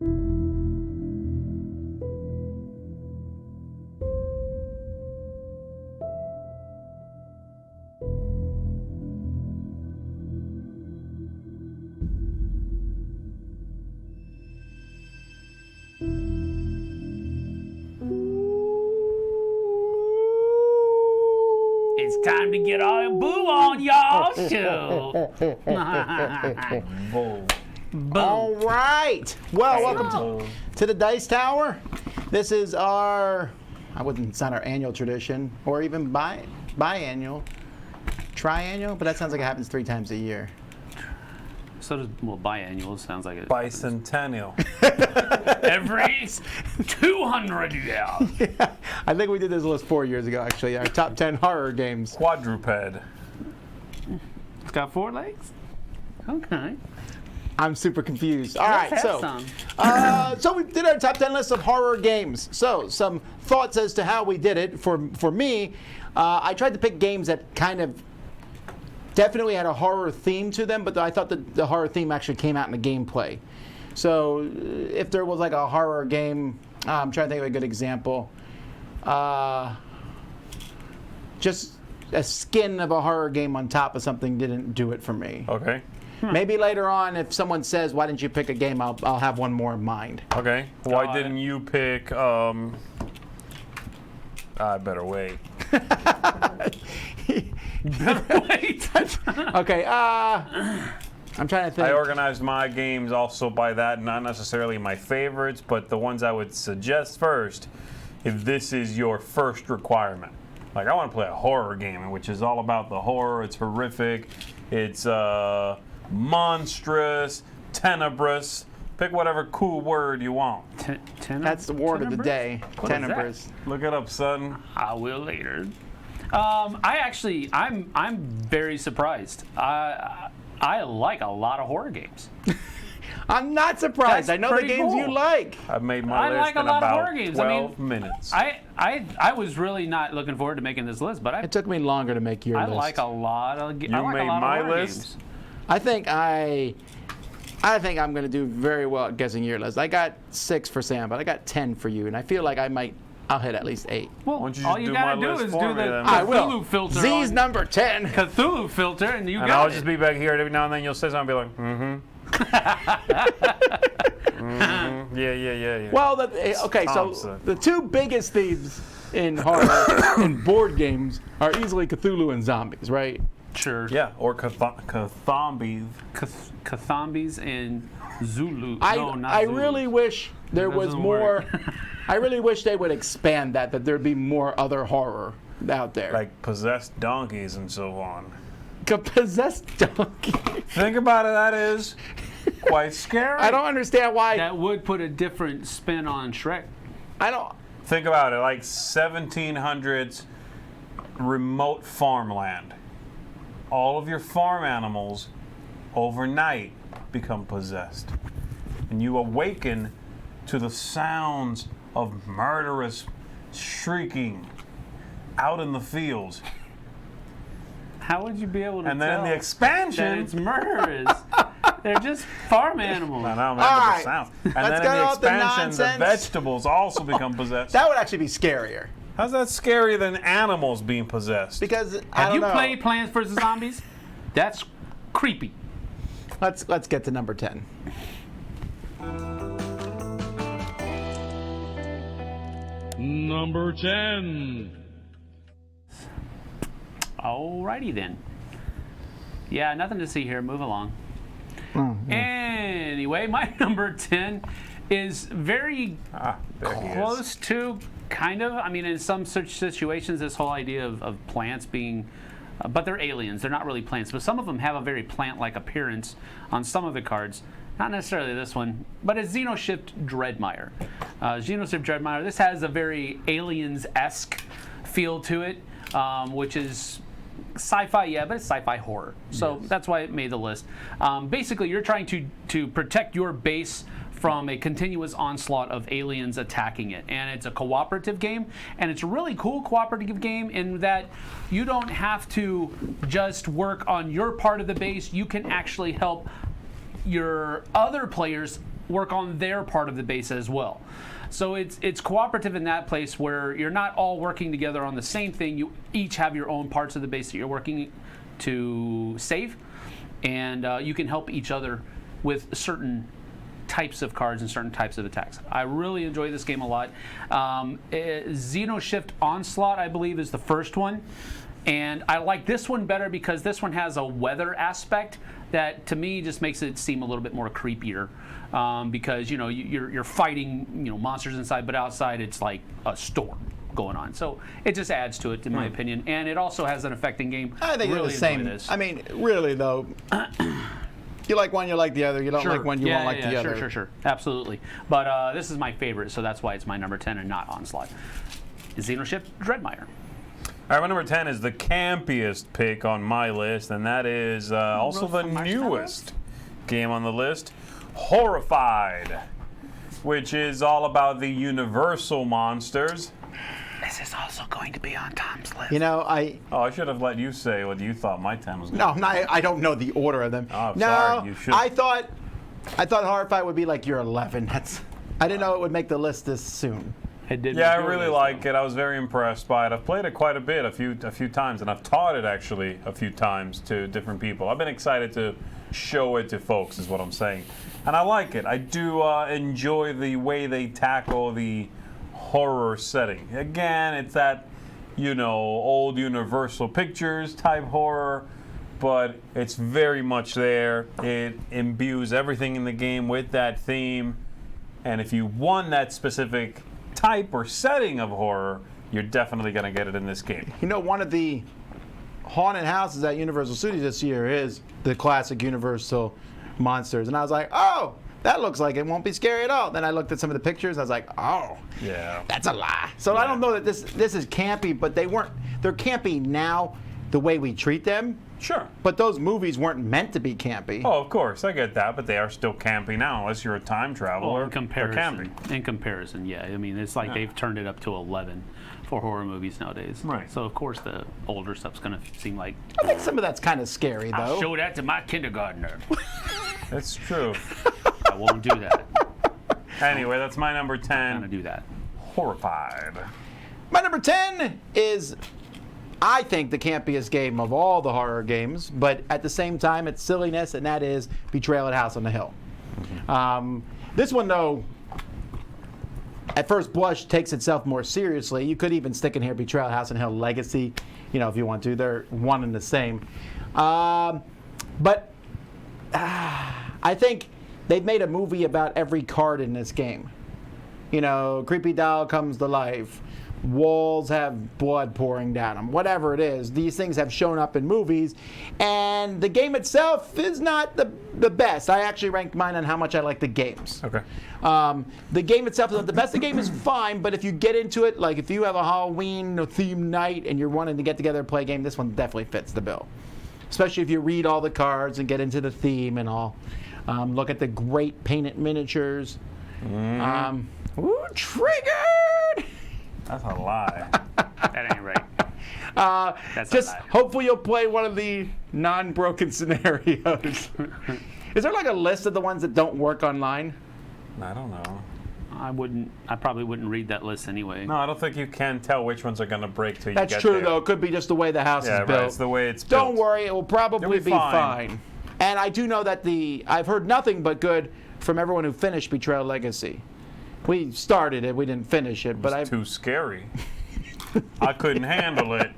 It's time to get our boo on, y'all. Show. Boo. All right. Well, welcome to the Dice Tower. This is our, it's not our annual tradition, or even biannual, triannual, but that sounds like it happens 3 times a year. So does, biannual sounds like it. Bicentennial. Every 200 years. Yeah, I think we did this list 4 years ago, actually. Our top 10 horror games. Quadruped. It's got 4 legs? Okay. I'm super confused. All right, Let's so have we did our top 10 list of horror games. So some thoughts as to how we did it. For me, I tried to pick games that kind of definitely had a horror theme to them, but I thought that the horror theme actually came out in the gameplay. So if there was like a horror game, I'm trying to think of a good example. Just a skin of a horror game on top of something didn't do it for me. Okay. Maybe later on, if someone says, "Why didn't you pick a game?" I'll have one more in mind. Okay. Why didn't you pick? I better wait. Better wait. Okay. I'm trying to think. I organized my games also by that, not necessarily my favorites, but the ones I would suggest first if this is your first requirement. Like, I want to play a horror game, which is all about the horror. It's horrific. It's monstrous, tenebrous. Pick whatever cool word you want. That's the word of the day. What is that? Tenebrous. Look it up, son. I will later. I'm very surprised. I like a lot lot games. I'm not surprised. That's I know the pretty games cool. you like. I've made I my list like a in lot of about horror games. 12 minutes. I was really not looking forward to making this list, but It took me longer to make your I list. like a lot of. You made my list? I think I'm going to do very well at guessing your list. I got 6 for Sam, but I got 10 for you, and I feel like I'll hit at least 8. Well, Why don't you all just you do gotta my do list is for do me the then? I will. Cthulhu filter. Z's on number 10. Cthulhu filter, and you And got I'll it. just be back here every now and then. You'll say something, I'll be like, yeah. Well, okay, so Thompson. the 2 biggest themes in horror in board games are easily Cthulhu and zombies, right? Sure. Yeah, or Cathambies. Cathambies and Zulu. I Zulus. really wish there That was doesn't more. work. I really wish they would expand that there'd be more other horror out there. Like possessed donkeys and so on. Possessed donkey. Think about it, that is quite scary. I don't understand why. That would put a different spin on Shrek. I don't. Think about it, like 1700s remote farmland. All of your farm animals overnight become possessed. And you awaken to the sounds of murderous shrieking out in the fields. How would you be able to And tell then the that expansion. it's murderous? They're just farm animals. No, man, All the right. sounds. And Let's then in get the off the expansion, the nonsense. vegetables also become possessed. That would actually be scarier How's that scarier than animals being possessed? because I Have don't you know. played Plants vs. Zombies? That's creepy. Let's get to number 10. Number 10. Alrighty then. Yeah, nothing to see here. Move along. Anyway, my number 10 is very There he is. close to kind of. I mean, in some such situations, this whole idea of plants being, but they're aliens. They're not really plants, but some of them have a very plant-like appearance on some of the cards. Not necessarily this one, but it's Xenoshift Dreadmire. Xenoshift Dreadmire, this has a very aliens-esque feel to it, which is sci-fi, yeah, but it's sci-fi horror. So that's why it made the list. Basically, you're trying to protect your base from a continuous onslaught of aliens attacking it. And it's a cooperative game, and it's a really cool cooperative game in that you don't have to just work on your part of the base. You can actually help your other players work on their part of the base as well. So it's cooperative in that place where you're not all working together on the same thing. You each have your own parts of the base that you're working to save, and you can help each other with certain types of cards and certain types of attacks. I really enjoy this game a lot. Xenoshift Onslaught, I believe, is the first one. And I like this one better because this one has a weather aspect that, to me, just makes it seem a little bit more creepier. Because you're fighting monsters inside, but outside it's like a storm going on. So it just adds to it, in my opinion. And it also has an effect in game. I think really they're the same. enjoy this. I mean, really though. You like one, you like the other. You don't like one, you won't like the other. Sure. Absolutely. But this is my favorite, so that's why it's my number 10 and not Onslaught. Xenoshift Dreadmire. All right, my number 10 is the campiest pick on my list, and that is also the newest game on the list, Horrified, which is all about the Universal monsters. This is also going to be on Tom's list. I should have let you say what you thought my 10 was going to be. No, I don't know the order of them. Oh, no, sorry, you should. I thought Horrified would be like your 11. I didn't know it would make the list this soon. Yeah, I really like it. I was very impressed by it. I've played it quite a bit, a few times, and I've taught it actually a few times to different people. I've been excited to show it to folks, is what I'm saying. And I like it. I do enjoy the way they tackle the horror setting. Again, it's that, old Universal Pictures type horror, but it's very much there. It imbues everything in the game with that theme. And if you want that specific type or setting of horror, you're definitely going to get it in this game. One of the haunted houses at Universal Studios this year is the classic Universal monsters. And I was like, oh, that looks like it won't be scary at all. Then I looked at some of the pictures. I was like, oh, yeah, that's a lie. So I don't know that this is campy, but they're campy now the way we treat them. Sure. But those movies weren't meant to be campy. Oh, of course, I get that, but they are still campy now, unless you're a time traveler. Well, in comparison, yeah. I mean, it's like they've turned it up to 11 for horror movies nowadays. Right. So, of course, the older stuff's going to seem like... I think some of that's kind of scary, though. I'll show that to my kindergartner. That's true. I won't do that. Anyway, that's my number 10. I'm going to do that. Horrified. My number 10 is, I think, the campiest game of all the horror games, but at the same time, it's silliness, and that is Betrayal at House on the Hill. This one, though, at first blush, takes itself more seriously. You could even stick in here Betrayal at House on the Hill Legacy, if you want to. They're one and the same. But I think they've made a movie about every card in this game. Creepy doll comes to life. Walls have blood pouring down them. Whatever it is, these things have shown up in movies, and the game itself is not the best. I actually ranked mine on how much I like the games. Okay. The game itself is not the best. The game is fine, but if you get into it, like if you have a Halloween themed night and you're wanting to get together and play a game, this one definitely fits the bill. Especially if you read all the cards and get into the theme and all. Look at the great painted miniatures. Ooh, triggered! That's a lie. That ain't right. That's Just a lie. hopefully you'll play one of the non-broken scenarios. Is there like a list of the ones that don't work online? I don't know. I probably wouldn't read that list anyway. No, I don't think you can tell which ones are going to break till you That's get true, there. though. It could be just the way the house is built. Right, it's the way it's built. Don't worry, it will probably It'll be fine. And I do know that I've heard nothing but good from everyone who finished Betrayal Legacy. We started it, we didn't finish it, but Too scary. I couldn't handle it.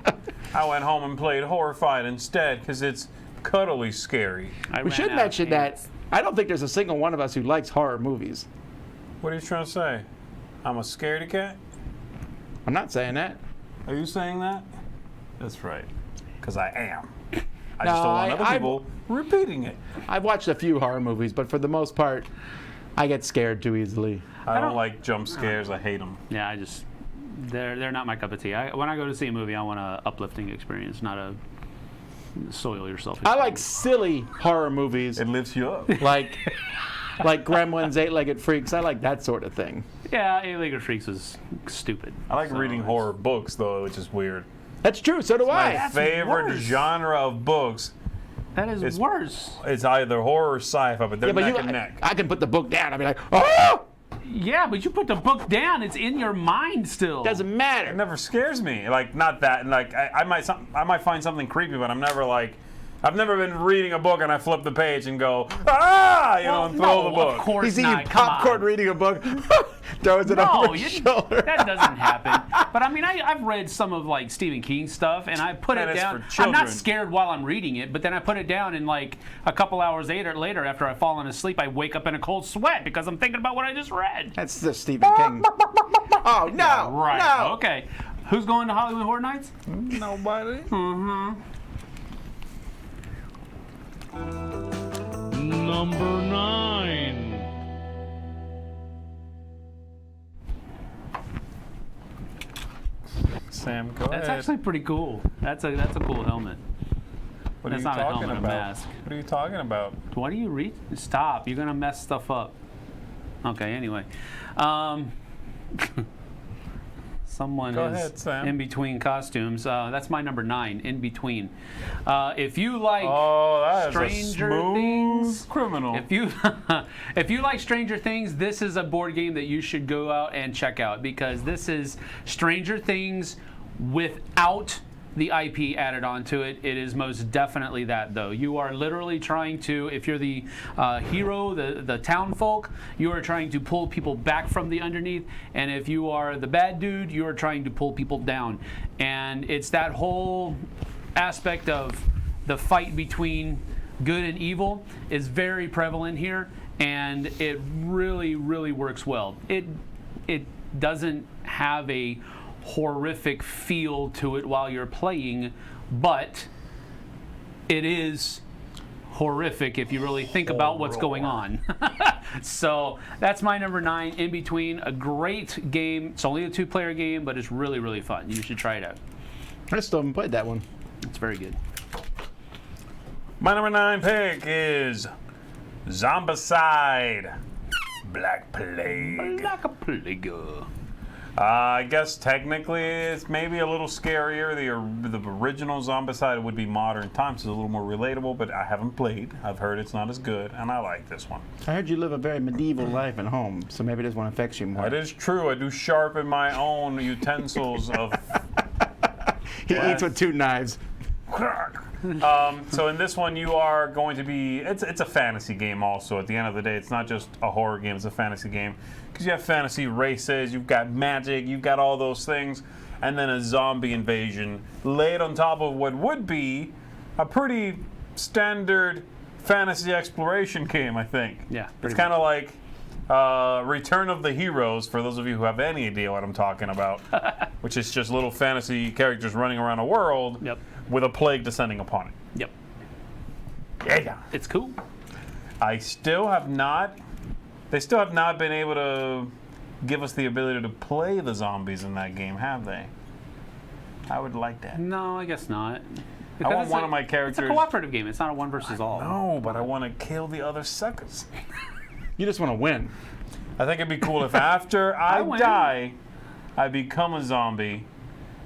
I went home and played Horrified instead because it's cuddly scary. we should mention that I don't think there's a single one of us who likes horror movies. What are you trying to say? I'm a scaredy cat? I'm not saying that. Are you saying that? That's right. Because I am. I No, just don't want other I- people repeating it. I've watched a few horror movies, but for the most part, I get scared too easily. I don't like jump scares. I hate them. Yeah, they're not my cup of tea. When I go to see a movie, I want an uplifting experience, not a soil yourself experience. I like silly horror movies, It lifts you up. like Gremlins, Eight-Legged Freaks. I like that sort of thing. Yeah, Eight-Legged Freaks is stupid. I like So reading it's- horror books, though, which is weird. That's true. So do My I. favorite worse. genre of books That is worse. It's either horror or sci-fi, but they're Yeah, but neck and neck. I can put the book down. I'll be like, oh! Yeah, but you put the book down. It's in your mind still. Doesn't matter. It never scares me. Like, not that. And like, I might find something creepy, but I'm never like, I've never been reading a book and I flip the page and go, ah, and throw the book. Of course He's not. eating Come popcorn, on. reading a book, throws it over his shoulder. That doesn't happen. But I mean, I've read some of like Stephen King stuff, and I put And it it's down. for I'm not children. scared while I'm reading it, but then I put it down, and like a couple hours later, after I've fallen asleep, I wake up in a cold sweat because I'm thinking about what I just read. That's the Stephen King. Oh, no. Right. No. Okay. Who's going to Hollywood Horror Nights? Nobody. Number 9. Sam, go That's ahead. actually pretty cool. That's a cool helmet. What that's are you not a talking helmet, a about? mask. What are you talking about? What do you read? Stop. You're going to mess stuff up. Okay, anyway. Someone Go is ahead, Sam. in between costumes. That's my number 9, in between. If you like That is Stranger a smooth Things, criminal. if you like Stranger Things, this is a board game that you should go out and check out because this is Stranger Things without the IP added onto it. It is most definitely that, though. You are literally trying to, if you're the hero, the town folk, you are trying to pull people back from the underneath, and if you are the bad dude, you are trying to pull people down. And it's that whole aspect of the fight between good and evil is very prevalent here, and it really, really works well. It doesn't have a horrific feel to it while you're playing, but it is horrific if you really think about what's going on. So that's my number 9, In Between. A great game. It's only a 2-player game, but it's really, really fun. You should try it out. I still haven't played that one. It's very good. My number 9 pick is Zombicide. Black Plague. Like a plague. I guess technically it's maybe a little scarier. The original Zombicide would be modern times, so it's a little more relatable, but I haven't played. I've heard it's not as good, and I like this one. I heard you live a very medieval life at home, so maybe this one affects you more. It is true. I do sharpen my own utensils of... He eats with 2 knives. So in this one, you are going to be... It's a fantasy game also. At the end of the day, it's not just a horror game. It's a fantasy game. Because you have fantasy races, you've got magic, you've got all those things, and then a zombie invasion laid on top of what would be a pretty standard fantasy exploration game, I think. Yeah, It's pretty kind of like Return of the Heroes, for those of you who have any idea what I'm talking about, which is just little fantasy characters running around a world Yep. with a plague descending upon it. Yep. Yeah. It's cool. They still have not been able to give us the ability to play the zombies in that game, have they? I would like that. No, I guess not. I want it's one a- of my It's characters. a cooperative game. It's not a one versus all. No, but I want to kill the other suckers. You just want to win. I think it'd be cool if after I win. die, I become a zombie.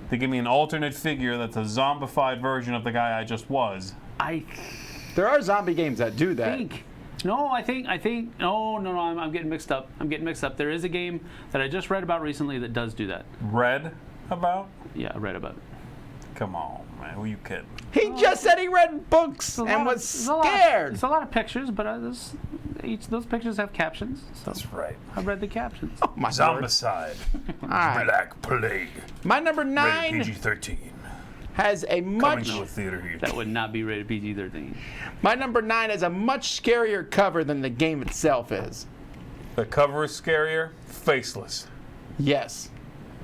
They give me an alternate figure that's a zombified version of the guy I just was. I There are zombie games that do that. think. No, I think. No. I'm getting mixed up. There is a game that I just read about recently that does do that. Read about? Yeah, I read about it. Come on, man. Who you kidding? He just said he read books There's a and lot was of- there's a lot of- scared. There's a lot of pictures, but each of those pictures have captions. So That's right. I read the captions. Oh, my word. Zombicide. All right. Black Plague. My number Rated 9 PG-13. has a Coming much. to a theater here. That would not be rated PG-13. My number 9 has a much scarier cover than the game itself is. The cover is scarier. Faceless. Yes.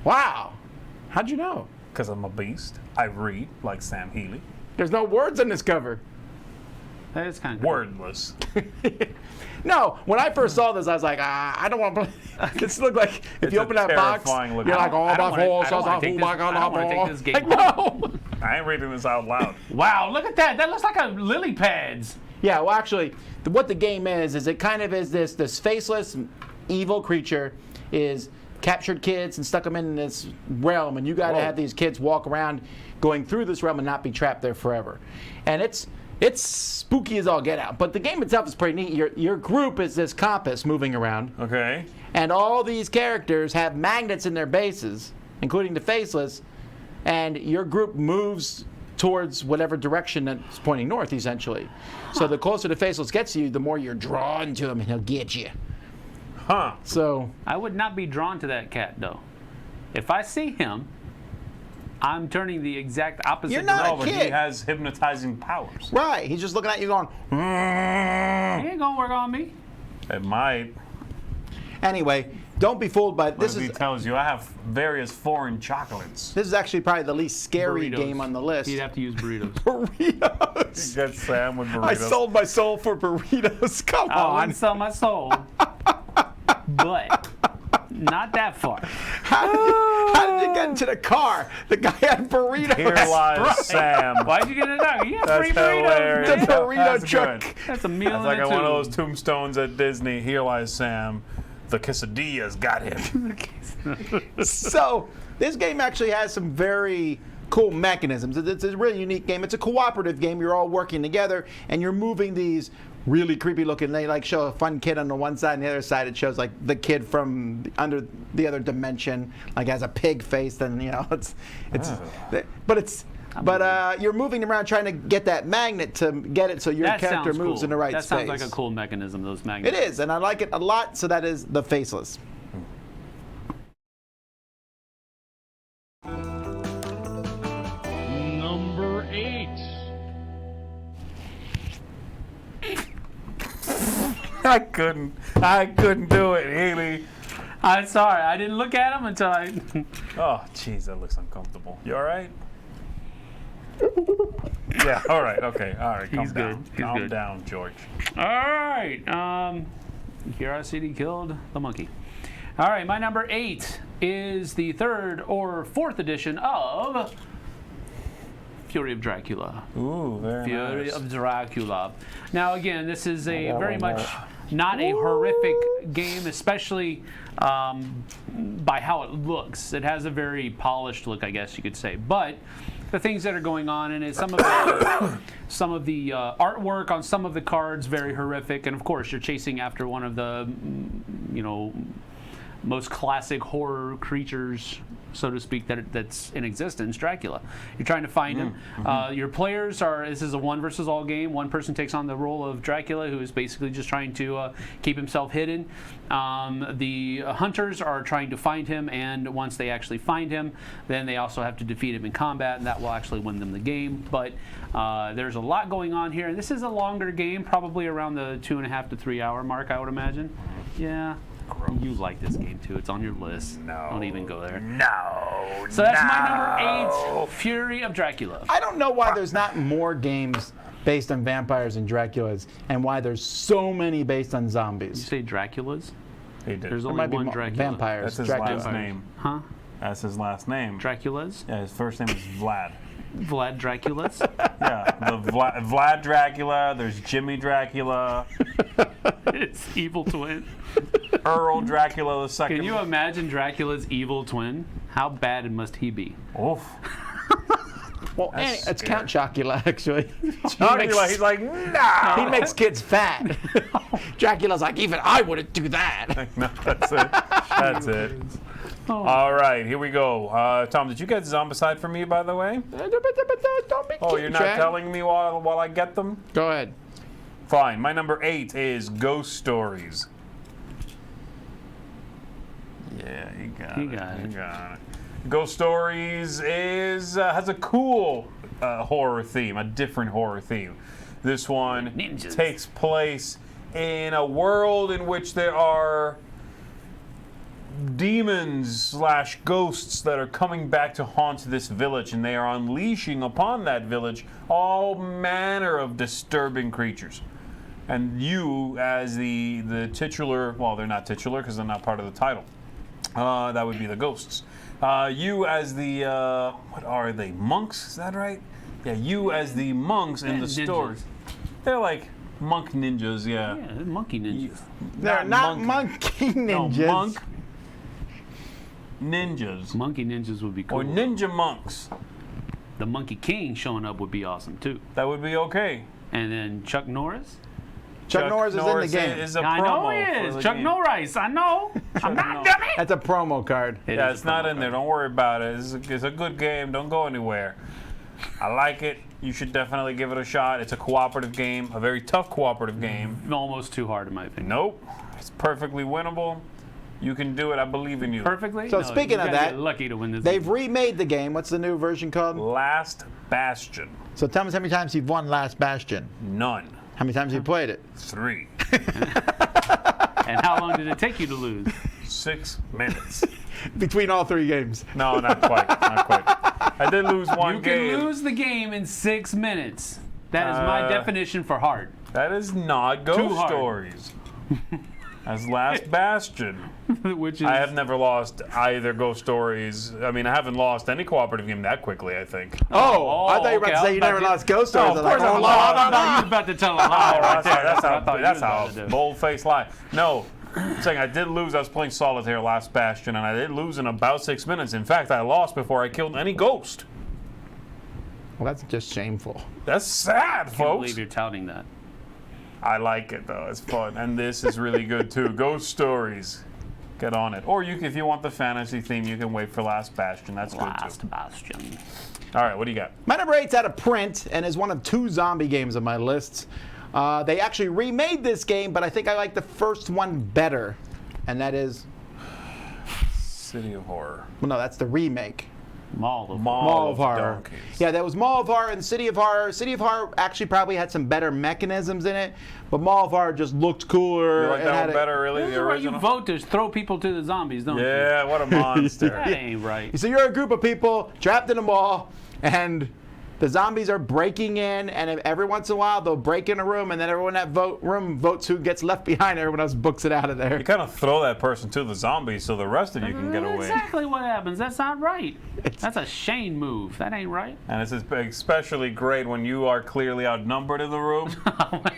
Wow. How'd you know? Because I'm a beast. I read like Sam Healy. There's no words on this cover. That is kind of Wordless. No, when I first saw this, I was like, I don't want to play. This looked like if It's you a open that box, terrifying you're looking- like, oh I don't my wanna- God, I don't wanna take this- I don't wanna take this game Like, no. I ain't reading this out loud. Wow, look at that. That looks like a lily pads. Yeah, well, actually, what the game is it kind of is this faceless evil creature is captured kids and stuck them in this realm, and you got to Whoa. have these kids walk around going through this realm and not be trapped there forever. And it's It's spooky as all get out, but the game itself is pretty neat. Your group is this compass moving around, Okay. and all these characters have magnets in their bases, including the Faceless, and your group moves towards whatever direction that's pointing north, essentially. So the closer the Faceless gets to you, the more you're drawn to him, and he'll get you. Huh. So I would not be drawn to that cat, though. If I see him, I'm turning the exact opposite You're not direction. Oh, but he kid. has hypnotizing powers. right, he's just looking at you going. He ain't gonna work on me. It might. Anyway, don't be fooled by This this. if he Is tells you I have various foreign chocolates. this is actually probably the least scary Burritos. game on the list. He'd have to use burritos. Burritos. Get Sam with burritos. I sold my soul for burritos. Come I on. wouldn't sell my soul, but not that far. How did you get into the car? The guy had burritos. Here lies Sam. Why'd you get it out? You have That's free burritos, hilarious. The man. burrito That's truck. good. That's a meal It's in like a one of those tube. tombstones at Disney. Here lies Sam. The quesadillas got him. So this game actually has some very cool mechanisms. It's a really unique game. It's a cooperative game. You're all working together, and you're moving these really creepy looking. They like show a fun kid on the one side, and the other side it shows like the kid from under the other dimension, like has a pig face. And you know, but you're moving around trying to get that magnet to get it so your That character sounds moves cool. in the right That space. sounds like a cool mechanism, those It magnets. is, and I like it a lot. So that is the Faceless. Number 8. I couldn't do it, Haley. I'm sorry, I didn't look at him until I. Oh, jeez, that looks uncomfortable. You all right? Yeah. All right. Okay. All right. Calm He's good. down. He's Calm good. down, George. All right. Curiosity killed the monkey. All right, my number 8 is the 3rd or 4th edition of Fury of Dracula. Ooh, very Fury nice. of Dracula. Now, again, this is a very much not a horrific game, especially by how it looks. It has a very polished look, I guess you could say. But the things that are going on in it, some of the artwork on some of the cards, very horrific. And of course, you're chasing after one of the, most classic horror creatures, so to speak, that's in existence, Dracula. You're trying to find him. Your players this is a one versus all game. One person takes on the role of Dracula, who is basically just trying to keep himself hidden. The hunters are trying to find him, and once they actually find him, then they also have to defeat him in combat, and that will actually win them the game. But there's a lot going on here, and this is a longer game, probably around the 2.5 to 3 hour mark, I would imagine. Yeah. Gross. You like this game too. It's on your list. No. Don't even go there. No. So that's my number 8, Fury of Dracula. I don't know why there's not more games based on vampires and Draculas, and why there's so many based on You zombies. say Draculas? He did. There's There only might be one Dracula. vampires. That's his Dracula. last name. Huh? That's his last name. Draculas? Yeah, his first name is Vlad. Vlad Draculas? Yeah, the Vlad Dracula. There's Jimmy Dracula, It's evil twin. Earl Dracula II. Can you imagine Dracula's evil twin? How bad must he be? Oof. Well, That's it's scary. Count Chocula, actually. Dracula, he's like, no. He makes kids fat. Dracula's like, even I wouldn't do that. No, that's it. That's it. Oh. All right, here we go. Tom, did you get Zombicide for me, by the way? Don't be Oh, you're not track. telling me while I get them? Go ahead. Fine. My number 8 is Ghost Stories. Yeah, you got You it. got it. You got it. Ghost Stories has a cool horror theme, a different horror theme. This one Ninjas. takes place in a world in which there are demons / ghosts that are coming back to haunt this village, and they are unleashing upon that village all manner of disturbing creatures. And you, as the titular, well, they're not titular because they're not part of the title. That would be the ghosts. You as the, what are they, monks? Is that right? Yeah, you as the monks in the Ninjas. story. They're like monk ninjas, yeah. Yeah, they're monkey ninjas. They're not monkey No, ninjas. monk ninjas. Monkey ninjas would be cool. Or ninja monks. The Monkey King showing up would be awesome too. That would be okay. And then Chuck Norris. Chuck Norris is in the game. Is a I know promo he for is. the Chuck game. Norris. I know. I'm not dummy. That's a promo card. Yeah, is it's a not promo in there. card. Don't worry about it. It's a good game. Don't go anywhere. I like it. You should definitely give it a shot. It's a cooperative game, a very tough cooperative game. Almost too hard in my opinion. Nope. It's perfectly winnable. You can do it. I believe in you. Perfectly. So No, speaking you of gotta that, get lucky to win this. They've game. remade the game. What's the new version called? Last Bastion. So tell me how many times you've won Last Bastion. None. How many times you played it? 3. And how long did it take you to lose? 6 minutes. Between all 3 games. No, not quite. Not quite. I did lose one You game. can lose the game in 6 minutes. That is my definition for hard. That is not Too Ghost hard. Stories. As Last Bastion. Which is I have never lost either Ghost Stories. I mean, I haven't lost any cooperative game that quickly, I think. Oh, I thought you were okay, about to say you never lost Ghost Stories. of I'm like, course I oh, haven't no, lost. no, no. I was about to tell a lie right there. That's what I thought you that's was how about to do. bold-faced lie. No, I'm saying I did lose. I was playing Solitaire Last Bastion, and I did lose in about 6 minutes. In fact, I lost before I killed any ghost. Well, that's just shameful. That's sad, I can't folks. believe you're touting that. I like it, though. It's fun. And this is really good, too. Ghost Stories. Get on it. Or you, if you want the fantasy theme, you can wait for Last Bastion. That's good, too. Last Bastion. All right, what do you got? My number 8's out of print and is one of 2 zombie games on my list. They actually remade this game, but I think I like the first one better. And that is, City of Horror. well, no, that's the remake. Mall of Mall of Horror. Donkeys. Yeah, that was Mall of Horror and City of Horror. City of Horror actually probably had some better mechanisms in it, but Mall of Horror just looked cooler. You like and that had one a- better, really? This The is where you original? vote to throw people to the zombies, don't you? Yeah, what a monster. That ain't right. So you're a group of people trapped in a mall, and the zombies are breaking in, and every once in a while they'll break in a room, and then everyone in that room votes who gets left behind. Everyone else books it out of there. You kind of throw that person to the zombies so the rest of you can get That's away. exactly what happens. That's not right. That's a Shane move. That ain't right. And it's especially great when you are clearly outnumbered in the room.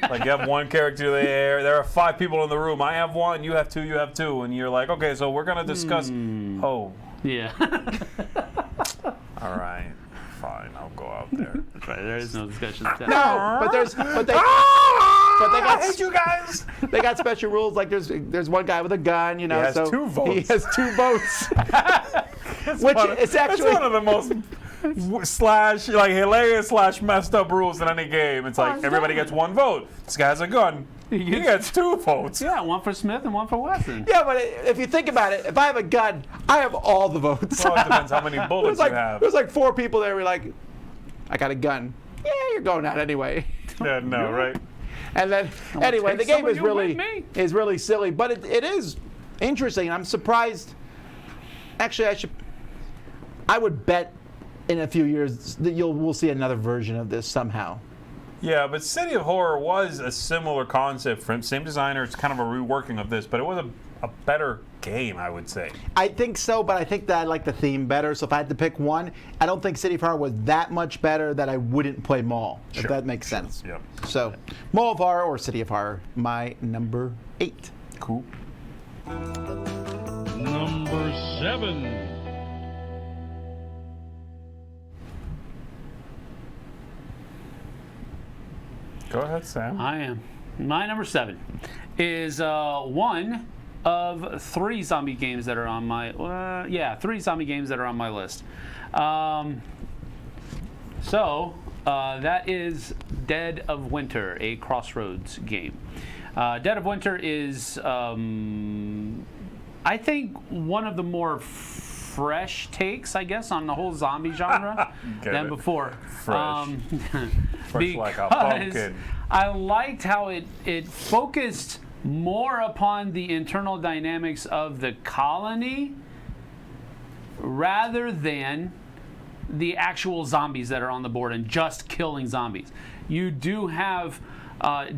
Like you have one character there, there are 5 people in the room. I have 1, you have 2, you have 2, and you're like, okay, so we're gonna discuss. Oh, Yeah. all right, fine, I'll go out there. That's right. There is no discussion. No, but they I hate you guys. they got special rules. Like there's one guy with a gun, you know. He has so 2 votes. He has 2 votes. Which is It's actually one of the most hilarious / messed up rules in any game. It's like everybody gets 1 vote. This guy has a gun. He gets 2 votes. Yeah, one for Smith and one for Wesson. yeah, but if you think about it, if I have a gun, I have all the votes. Well, it depends how many bullets you have. There's like 4 people there. We're like, I got a gun. Yeah, you're going out anyway. Yeah, no, right? And then anyway, take the game some of is you really with me. really silly, but it is interesting. I'm surprised. Actually, I would bet in a few years that we'll see another version of this somehow. Yeah, but City of Horror was a similar concept. From same designer, it's kind of a reworking of this, but it was a better game, I would say. I think so, but I think that I like the theme better. So if I had to pick one, I don't think City of Horror was that much better that I wouldn't play Mall, if Sure. that makes sense. Yep. So Mall of Horror or City of Horror, my number 8. Cool. Number 7. Go ahead, Sam. I am. My number 7 is one of 3 zombie games that are on my 3 zombie games that are on my list. That is Dead of Winter, a Crossroads game. Dead of Winter is, I think, one of the more fresh takes, I guess, on the whole zombie genre Get than it. before. Fresh. Fresh like a Because pumpkin. I liked how it focused more upon the internal dynamics of the colony rather than the actual zombies that are on the board and just killing zombies. You do have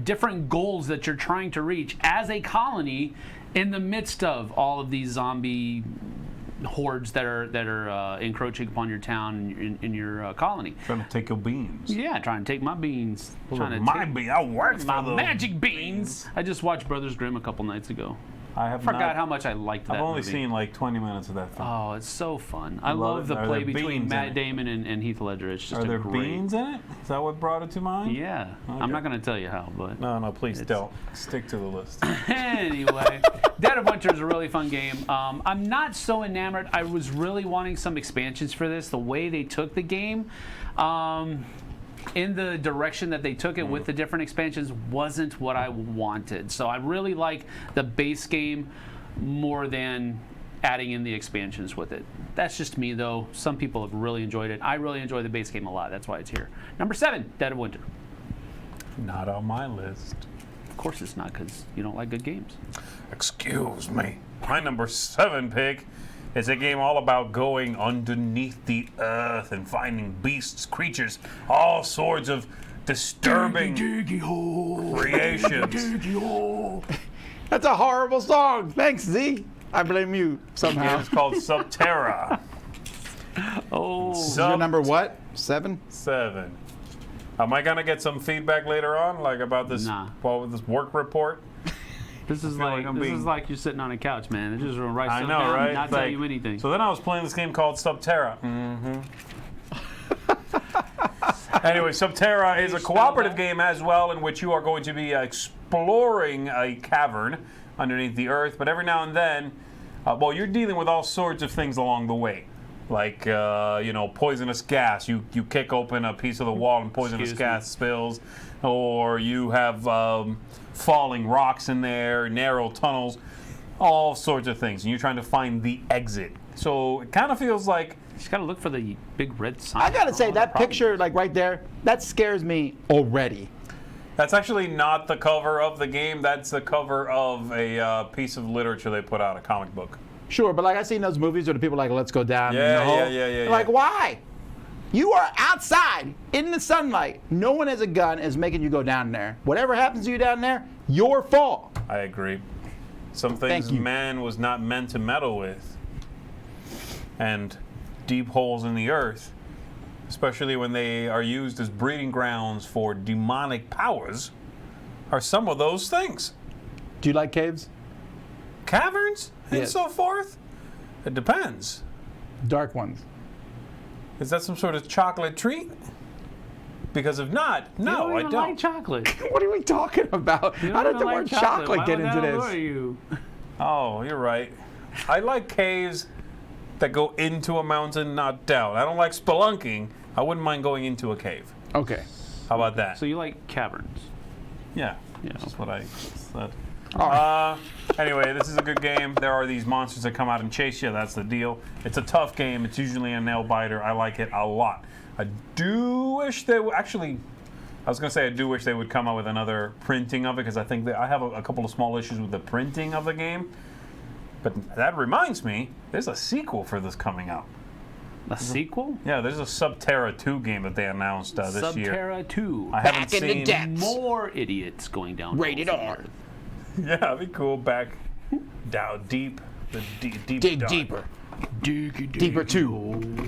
different goals that you're trying to reach as a colony in the midst of all of these zombie hordes that are encroaching upon your town in your colony. Trying to take your beans. Yeah, trying to take my beans. Those Trying are to my take beans. I worked my for those magic beans. I just watched Brothers Grimm a couple nights ago. I have Forgot not, how much I liked that I've only movie. seen like 20 minutes of that film. Oh, it's so fun. I love love it. the Are play there between beans in Matt it? Damon and Heath Ledger. It's just Are there great. beans in it? Is that what brought it to mind? Yeah. Okay. I'm not going to tell you how, but No, please don't. Stick to the list. anyway, Dead of Winter is a really fun game. I'm not so enamored. I was really wanting some expansions for this. The way they took the game, in the direction that they took it with the different expansions, wasn't what I wanted. So I really like the base game more than adding in the expansions with it. That's just me, though. Some people have really enjoyed it. I really enjoy the base game a lot. That's why it's here. Number 7, Dead of Winter. Not on my list. Of course it's not, because you don't like good games. Excuse me. My number 7 pick is a game all about going underneath the earth and finding beasts, creatures, all sorts of disturbing creations. That's a horrible song. Thanks, Z. I blame you The somehow. game is called Subterra. Oh, Is your number what? 7? 7. Am I gonna get some feedback later on, like about this? Nah. Well, with this work report. this is feel like, like I'm this being- is like you're sitting on a couch, man. They're just gonna write I stuff know, down right? and not It's tell like- you anything. So then I was playing this game called Subterra. Anyway, Subterra is a cooperative game as well, in which you are going to be exploring a cavern underneath the earth. But every now and then, well, you're dealing with all sorts of things along the way, like poisonous gas. You kick open a piece of the wall and poisonous Excuse gas spills, or you have falling rocks in there, narrow tunnels, all sorts of things, and you're trying to find the exit. So it kind of feels like. You just gotta look for the big red sign. I gotta say, Oh, that problem. picture, like right there, that scares me already. That's actually not the cover of the game. That's the cover of a piece of literature they put out, a comic book. Sure, but like I've seen those movies where the people are like, let's go down in the hole. Yeah. Like, why? You are outside in the sunlight. No one has a gun is making you go down there. Whatever happens to you down there, your fault. I agree. Some things you. man was not meant to meddle with. And deep holes in the earth, especially when they are used as breeding grounds for demonic powers, are some of those things. Do you like caves? Caverns and Yes. so forth? It depends. Dark ones. Is that some sort of chocolate treat? Because if not, You no, don't I even don't. like chocolate. What are we talking about? You How don't did even the like word chocolate Why get would into that allure this? you? Oh, you're right. I like caves that go into a mountain, not down. I don't like spelunking. I wouldn't mind going into a cave. Okay. How about that? So you like caverns? Yeah, Yeah. that's what I said. All right. Anyway, this is a good game. There are these monsters that come out and chase you. That's the deal. It's a tough game. It's usually a nail biter. I like it a lot. I do wish they would actually. I was going to say I do wish they would come out with another printing of it, because I think that I have a couple of small issues with the printing of the game. But that reminds me, there's a sequel for this coming out. A sequel? Yeah, there's a Subterra 2 game that they announced this year. Subterra 2. I haven't Back in the seen. depths. More idiots going down. Rated holes in the R. earth. Yeah, that'd be cool. Back down deep, the deep Dig dark. deeper. Diggy, Deeper diggy. too.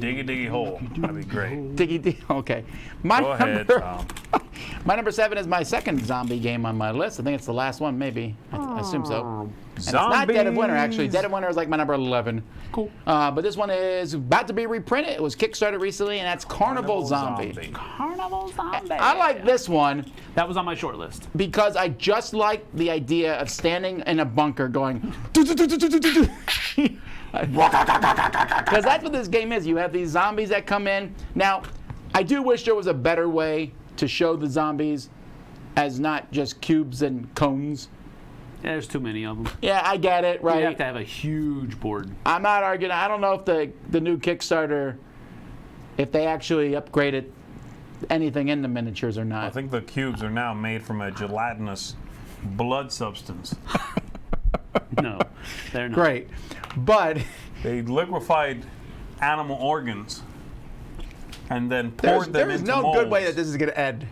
Diggy hole. That'd be great. Diggy dig. Okay. My Go ahead, number, Tom. my number 7 is my second zombie game on my list. I think it's the last one, maybe. I assume so. And it's not Dead of Winter, actually. Dead of Winter is like my number 11. Cool. But this one is about to be reprinted. It was Kickstarted recently, and that's Carnival Zombie. Carnival Zombie. I like this one That was on my short list. because I just like the idea of standing in a bunker going. Because that's what this game is. You have these zombies that come in. Now, I do wish there was a better way to show the zombies as not just cubes and cones. Yeah, there's too many of them. Yeah, I get it, You have right? to have a huge board. I'm not arguing. I don't know if the new Kickstarter, if they actually upgraded anything in the miniatures or I not. think the cubes are now made from a gelatinous blood substance. No, they're not. Great. But They liquefied animal organs and then poured them there's into no molds. good way that this is going to end.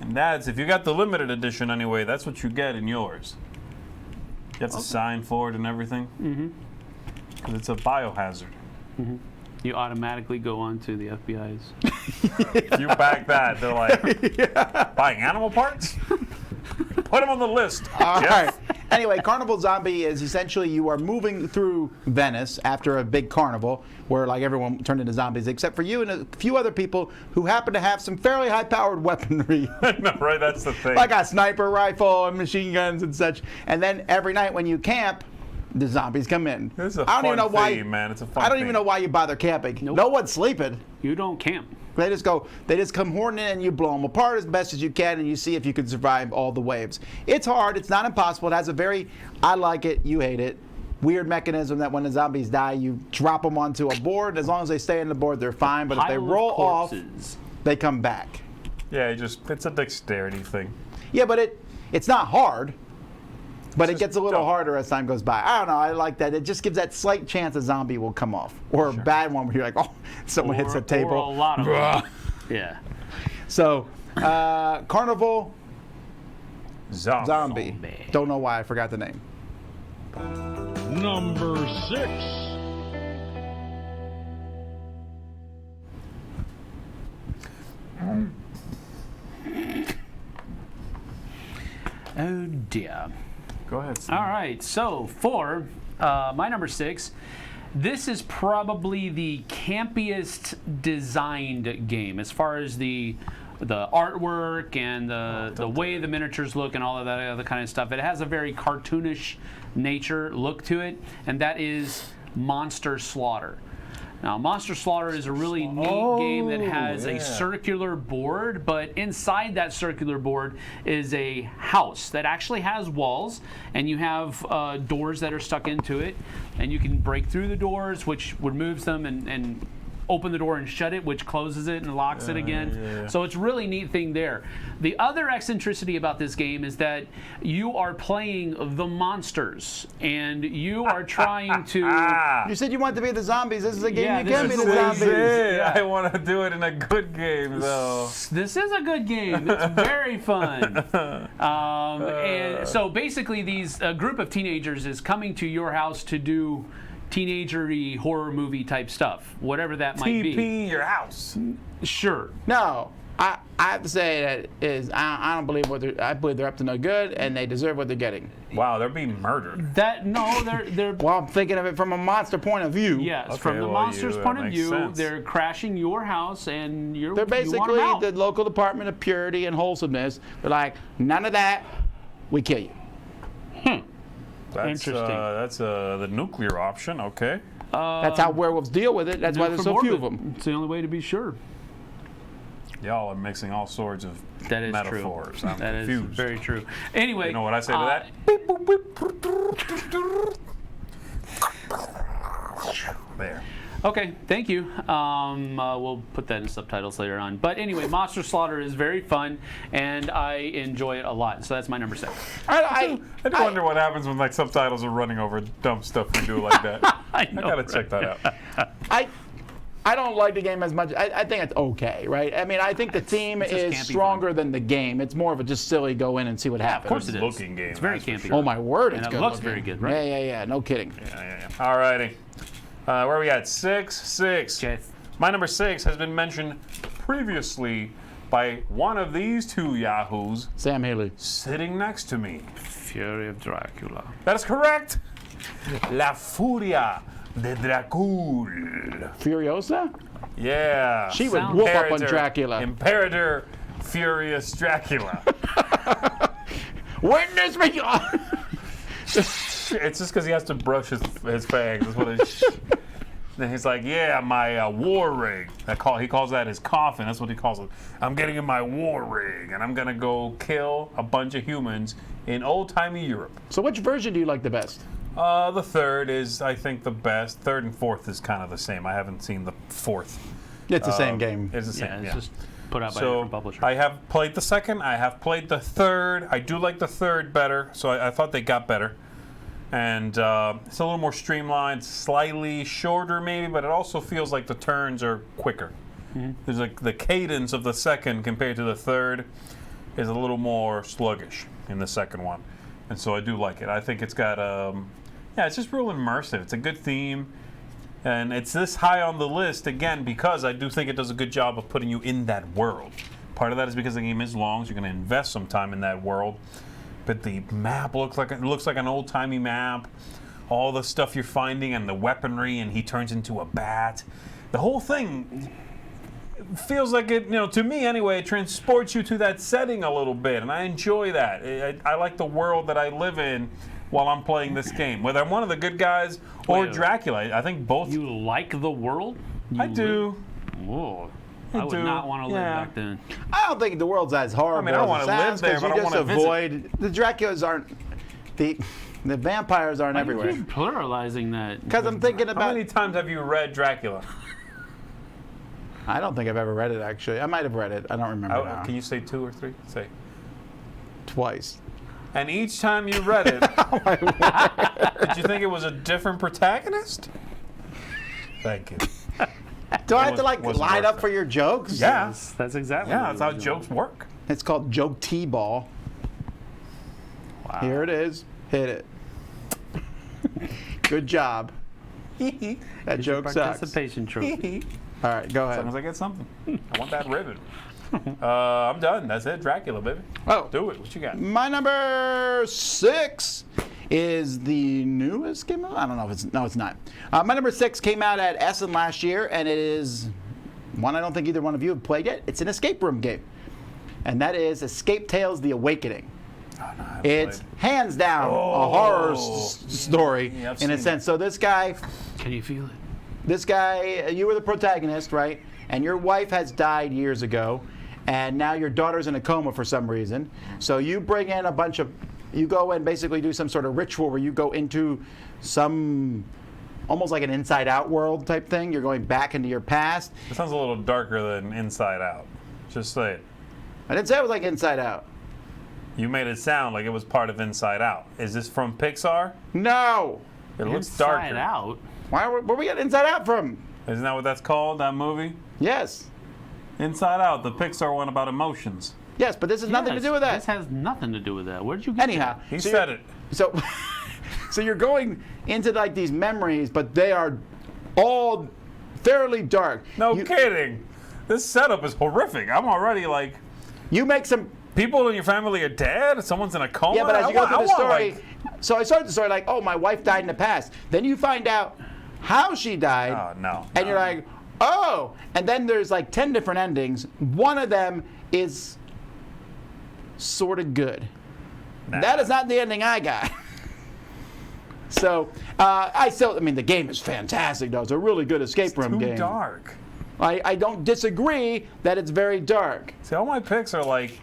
And that's, if you got the limited edition anyway, that's what you get in yours. You have to sign for it and everything. Mm-hmm. Because it's a biohazard. You automatically go on to the FBI's. If you back that, they're like, buying animal parts? put him on the list. All Jeff. right. Anyway, Carnival Zombie is essentially you are moving through Venice after a big carnival where like everyone turned into zombies except for you and a few other people who happen to have some fairly high-powered weaponry. No, right, that's the thing. Like a sniper rifle and machine guns and such. And then every night when you camp, the zombies come in. It's a I don't fun even know why. theme, man. It's a fun I don't even theme. know why you bother camping. Nope. No one's sleeping. You don't camp. They just come horning in and you blow them apart as best as you can and you see if you can survive all the waves. It's hard, it's not impossible. It has a very, I like it, you hate it, weird mechanism that when the zombies die, you drop them onto a board. As long as they stay on the board, they're fine. But if they Pile of roll off, corpses. they come back. Yeah, it's a dexterity thing. Yeah, but it's not hard. But it just gets a little dumb. harder as time goes by. I don't know. I like that. It just gives that slight chance a zombie will come off. Or a bad one where you're like, oh, someone hits a table. Or a lot of them. Yeah. So, Carnival Zombie. Zombie. Don't know why I forgot the name. Number 6. Oh dear. Go ahead, Steve. All right, so for my number 6, this is probably the campiest designed game as far as the artwork and the way the miniatures look and all of that other kind of stuff. It has a very cartoonish nature look to it, and that is Monster Slaughter. Now, Monster Slaughter is a really neat game that has a circular board, but inside that circular board is a house that actually has walls, and you have doors that are stuck into it, and you can break through the doors, which removes them, and open the door and shut it, which closes it and locks it again. So it's a really neat thing there. The other eccentricity about this game is that you are playing the monsters, and you are trying to... You said you wanted to be the zombies. This is a game Yeah, you this can be is the the way zombies. Yeah. I want to do it in a good game, though. This is a good game. It's very fun. And so basically, these group of teenagers is coming to your house to do teenager-y horror movie type stuff, whatever that might be. TP your house. Sure. No, I have to say that I don't believe I believe they're up to no good and they deserve what they're getting. Wow, they're being murdered. They're Well, I'm thinking of it from a monster point of view. yes, Okay, from the well, monster's that point of makes view, sense. they're crashing your house and They're you want basically 'em out. the local department of purity and wholesomeness. They're like, none of that, we kill you. That's, Interesting. That's the nuclear option. Okay. That's how werewolves deal with it. That's why there's so few of them. It's the only way to be sure. Y'all are mixing all sorts of That is metaphors. true. I'm That is confused. very true. Anyway, You know what I say to that? There. Okay, thank you. We'll put that in subtitles later on. But anyway, Monster Slaughter is very fun, and I enjoy it a lot. So that's my number 6. I do wonder what happens when like subtitles are running over dumb stuff we do like that. I I gotta check that out. I don't like the game as much. I think it's okay, right? I mean, I think the theme it's just is campy stronger fun. than the game. It's more of a just silly go in and see what happens. Of course it is. Looking game. It's very that's for campy. sure. Oh my word, it's And it good. looks looking. very good, right? Yeah. No kidding. Yeah. Alrighty. Where are we at? 6. Okay. My number 6 has been mentioned previously by one of these two yahoos Sam Haley. sitting next to me. Fury of Dracula. That is correct. La Furia de Dracul. Furiosa? Yeah. She would Sound whoop up on Imperator- Dracula. Imperator Furious Dracula. Witness me! It's just because he has to brush his fangs. That's what it is. Then he's like, yeah, my war rig. He calls that his coffin. That's what he calls it. I'm getting in my war rig, and I'm going to go kill a bunch of humans in old-timey Europe. So which version do you like the best? The third is, I think, the best. Third and fourth is kind of the same. I haven't seen the fourth. It's the same game. It's the Yeah, same, it's just put out by a So different publisher. I have played the second. I have played the third. I do like the third better, so I thought they got better. And it's a little more streamlined, slightly shorter maybe, but it also feels like the turns are quicker. There's like the cadence of the second compared to the third is a little more sluggish in the second one. And so I do like it. I think it's got, it's just real immersive. It's a good theme. And it's this high on the list, again, because I do think it does a good job of putting you in that world. Part of that is because the game is long, so you're going to invest some time in that world. but the map looks like an old-timey map. All the stuff you're finding and the weaponry, and he turns into a bat. The whole thing feels like it, to me anyway, it transports you to that setting a little bit, and I enjoy that. I like the world that I live in while I'm playing this game. Whether I'm one of the good guys or Dracula, I think both. You like the world? I do. Whoa. I would not want to live back then. I don't think the world's as horrible. I want to live there, but I don't want to avoid. The Draculas aren't. The vampires aren't everywhere. Why do you keep pluralizing that? Because I'm thinking about. How many times have you read Dracula? I don't think I've ever read it, actually. I might have read it. I don't remember now. Can you say 2 or 3? Say. Twice. And each time you read it, did you think it was a different protagonist? Thank you. Do I have to line up for your jokes? Yeah. Yes, that's exactly. Yeah, that's how jokes work. It's called Joke T-Ball. Wow. Here it is. Hit it. Good job. That joke sucks. Participation trophy. All right, go As ahead. long as I get something. I want that ribbon. I'm done. That's it. Dracula, baby. Oh. Do it. What you got? My number 6 is the newest game. I don't know if it's. No, it's not. My number 6 came out at Essen last year, and it is one I don't think either one of you have played yet. It's an escape room game, and that is Escape Tales: The Awakening. Oh, no, It's hands down a horror story Yeah, I've in a seen sense. So this guy, Can you feel it? you were the protagonist, right? And your wife has died years ago, and now your daughter's in a coma for some reason. So you bring in you go and basically do some sort of ritual where you go into some, almost like an Inside Out world type thing. You're going back into your past. It sounds a little darker than Inside Out. Just say it. I didn't say it was like Inside Out. You made it sound like it was part of Inside Out. Is this from Pixar? No. It looks Inside darker. Out. Where we get Inside Out from? Isn't that what that's called, that movie? Yes. Inside Out, the Pixar one about emotions. Yes, but this has nothing to do with that. This has nothing to do with that. Where'd you get Anyhow, He so said it. So, so you're going into like these memories, but they are all fairly dark. No you, kidding. This setup is horrific. I'm already like, You make some. people in your family are dead? Someone's in a coma? Yeah, but as you go through the story, like, so I started the story like, oh, my wife died in the past. Then you find out how she died. oh, no. And you're like, oh. And then there's like 10 different endings. One of them is sort of good. Nah. That is not the ending I got. So, I mean, the game is fantastic, though. It's a really good escape room game. Too dark. I don't disagree that it's very dark. See, all my picks are like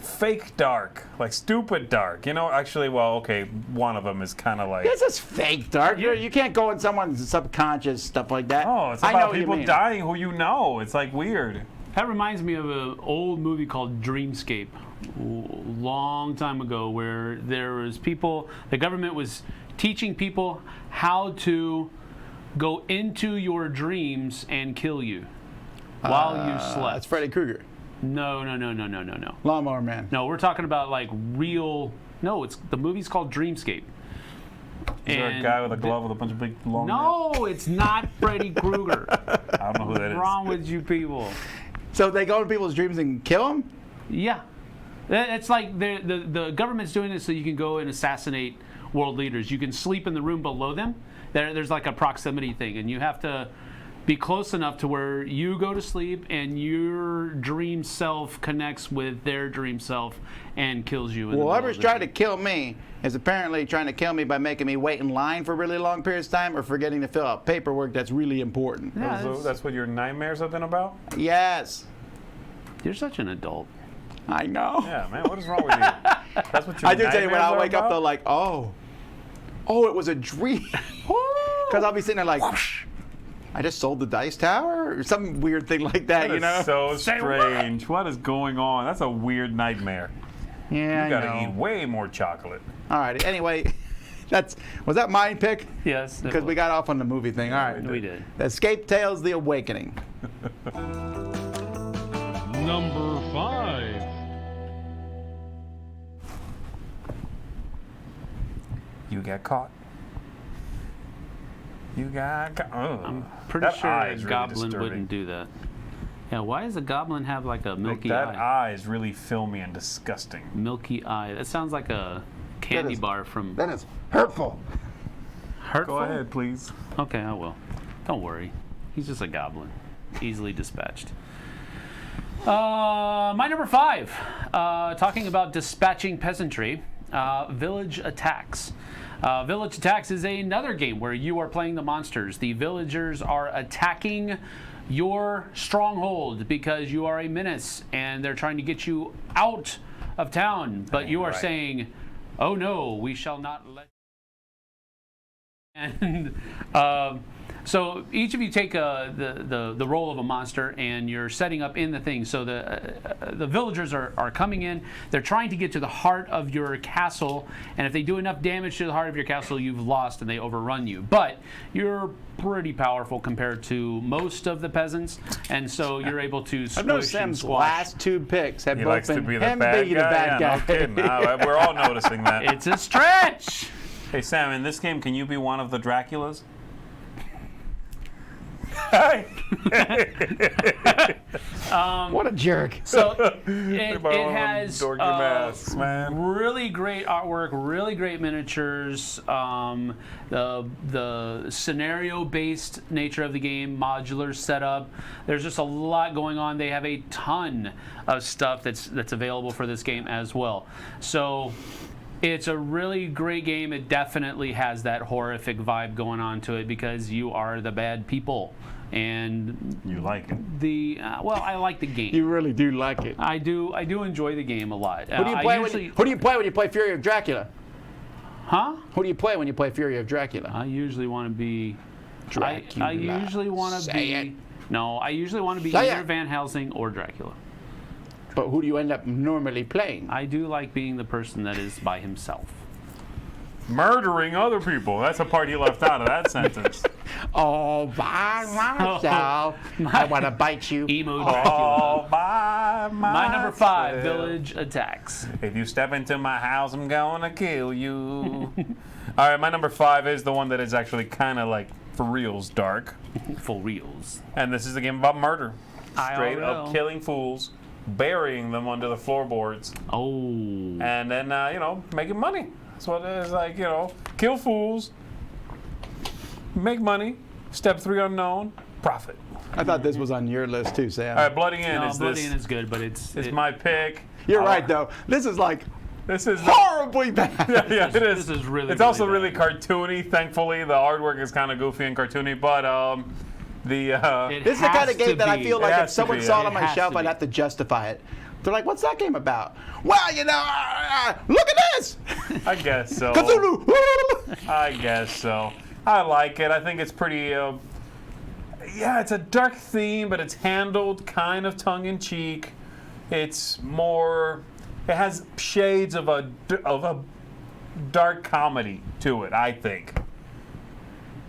fake dark, like stupid dark. Actually, well, okay, one of them is kind of like. This is fake dark. You can't go in someone's subconscious, stuff like that. Oh, it's I know about what you people mean. dying who you know. It's like weird. That reminds me of an old movie called Dreamscape, long time ago, where there was people, the government was teaching people how to go into your dreams and kill you while you slept. It's Freddy Krueger. No. Lawnmower Man. No, we're talking about like real. No, the movie's called Dreamscape. Is there a guy with a glove with a bunch of big long No, it's not Freddy Krueger. I don't know who that What's is. wrong with you people? So they go into people's dreams and kill them? Yeah. It's like the government's doing this so you can go and assassinate world leaders. You can sleep in the room below them. There's like a proximity thing, and you have to be close enough to where you go to sleep and your dream self connects with their dream self and kills you. Well, whoever's trying to kill me is apparently trying to kill me by making me wait in line for really long periods of time or forgetting to fill out paperwork that's really important. Yeah, So that's what your nightmares have been about? Yes. You're such an adult. I know. Yeah, man, what is wrong with you? That's what your I do tell you when nightmares I'll are wake up, about? though, like, oh, it was a dream. Because I'll be sitting there like, whoosh, I just sold the dice tower or some weird thing like that, That you is know? so Say what? strange. What is going on? That's a weird nightmare. Yeah, You I gotta know. eat way more chocolate. All right. Anyway, was that my pick? Yes. Because we got off on the movie thing. All right. We did. Escape Tales: The Awakening. Number 5. You got caught. You got caught. I'm pretty That sure eye a is really goblin disturbing. wouldn't do that. Yeah, why does a goblin have like a Like, milky that eye? eye is really filmy and disgusting. Milky eye. That sounds like a candy bar from That is hurtful. Hurtful? Go ahead, please. Okay, I will. Don't worry. He's just a goblin. Easily dispatched. My number 5. Talking about dispatching peasantry. Village Attacks. Village Attacks is another game where you are playing the monsters. The villagers are attacking your stronghold because you are a menace and they're trying to get you out of town. But you are saying, oh no, we shall not let. And so each of you take the role of a monster, and you're setting up in the thing. So the villagers are coming in. They're trying to get to the heart of your castle, and if they do enough damage to the heart of your castle, you've lost and they overrun you. But you're pretty powerful compared to most of the peasants, and so you're able to I've noticed squish and Sam's squash. last 2 picks have He both likes to been be the him bad being guy. the bad Yeah, guy. no kidding. We're all noticing that. It's a stretch. Hey, Sam, in this game, can you be one of the Draculas? What a jerk. So it has dorky masks, man. really great artwork, really great miniatures. The scenario-based nature of the game, modular setup. There's just a lot going on. They have a ton of stuff that's available for this game as well. So it's a really great game. It definitely has that horrific vibe going on to it because you are the bad people. And You like it. well, I like the game. You really do like it. I do enjoy the game a lot. Who do you play when you play Fury of Dracula? Huh? Who do you play when you play Fury of Dracula? I usually want to be Dracula. I usually want to Say be it. No, I usually want to be Say either it. Van Helsing or Dracula. But who do you end up normally playing? I do like being the person that is by himself. Murdering other people. That's a part he left out of that sentence. All by myself. I want to bite you. Emo Dracula. All by My number 5, myself. Village Attacks. If you step into my house, I'm gonna kill you. All right, my number 5 is the one that is actually kind of like for reals dark. For reals. And this is a game about murder. Straight IRL. up killing fools, burying them under the floorboards, Oh. and then, making money. That's what it is, like, kill fools, make money, step 3 unknown, profit. I thought this was on your list too, Sam. All right, Bloody Inn No, is Bloody this. Inn is good, but it's My pick. You're right, though. This is like This is horribly bad. yeah, it is. This is really, It's also really really cartoony. Thankfully, the artwork is kind of goofy and cartoony, but It This is the kind has of game to that I be. feel It like has if to someone be, saw yeah. it on It my has shelf, to I'd be. have to justify it. They're like, what's that game about? Well, look at this! I guess so. Cthulhu! I guess so. I like it. I think it's pretty. It's a dark theme, but it's handled kind of tongue-in-cheek. It's more. It has shades of a dark comedy to it, I think.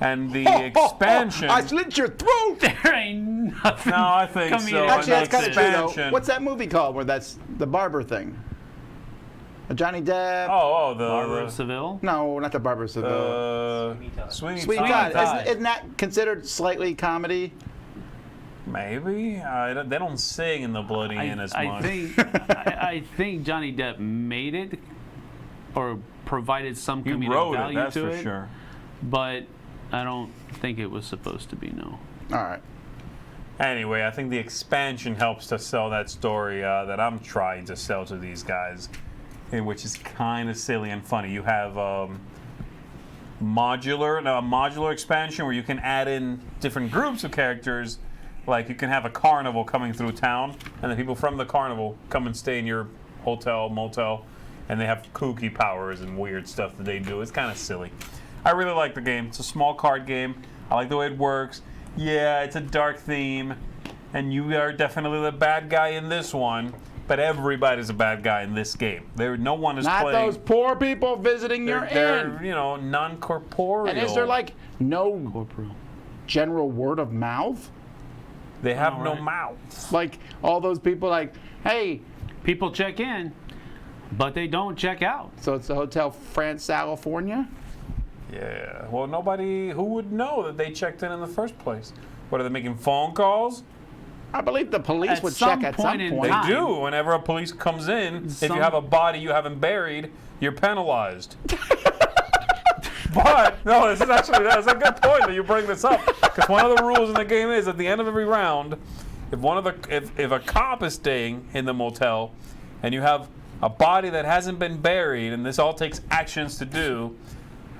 And the expansion. I slit your throat! There ain't nothing. No, I think comedic so. Actually, that's And kind the of true, though. expansion. What's that movie called where that's the barber thing? Johnny Depp? Barber of the Seville. No, not the Barber of Seville. Sweeney Sweet Todd. Todd. Isn't that considered slightly comedy? Maybe they don't sing in the Bloody Inn as much. I think Johnny Depp made it or provided some He comedic wrote it, value that's to for it, sure. but I don't think it was supposed to be. No. All right. Anyway, I think the expansion helps to sell that story that I'm trying to sell to these guys, which is kind of silly and funny. You have a modular expansion where you can add in different groups of characters. Like you can have a carnival coming through town, and the people from the carnival come and stay in your hotel, motel, and they have kooky powers and weird stuff that they do. It's kind of silly. I really like the game. It's a small card game. I like the way it works. Yeah, it's a dark theme, and you are definitely the bad guy in this one. But everybody's a bad guy in this game. No one is Not playing. those poor people visiting your inn. They're non-corporeal. And is there like no general word of mouth? They have All no right. mouths. Like all those people like, hey, People check in, but they don't check out. so it's the Hotel France, California? Yeah. Well, who would know that they checked in the first place? What, are they making phone calls? I believe the police At would some check at some point in point. They time. do. Whenever a police comes in, if Some- you have a body you haven't buried, you're penalized. But no, that's a good point that you bring this up, because one of the rules in the game is at the end of every round, if a cop is staying in the motel, and you have a body that hasn't been buried, and this all takes actions to do,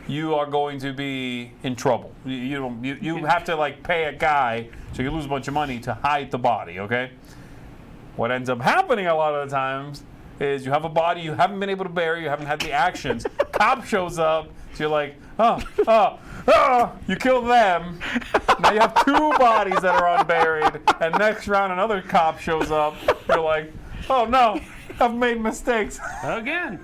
you are going to be in trouble. You have to like pay a guy, so you lose a bunch of money to hide the body. Okay. What ends up happening a lot of the times is you have a body you haven't been able to bury, you haven't had the actions. Cop shows up, so you're like, you kill them. Now you have 2 bodies that are unburied, and next round another cop shows up. You're like, oh no, I've made mistakes. Again.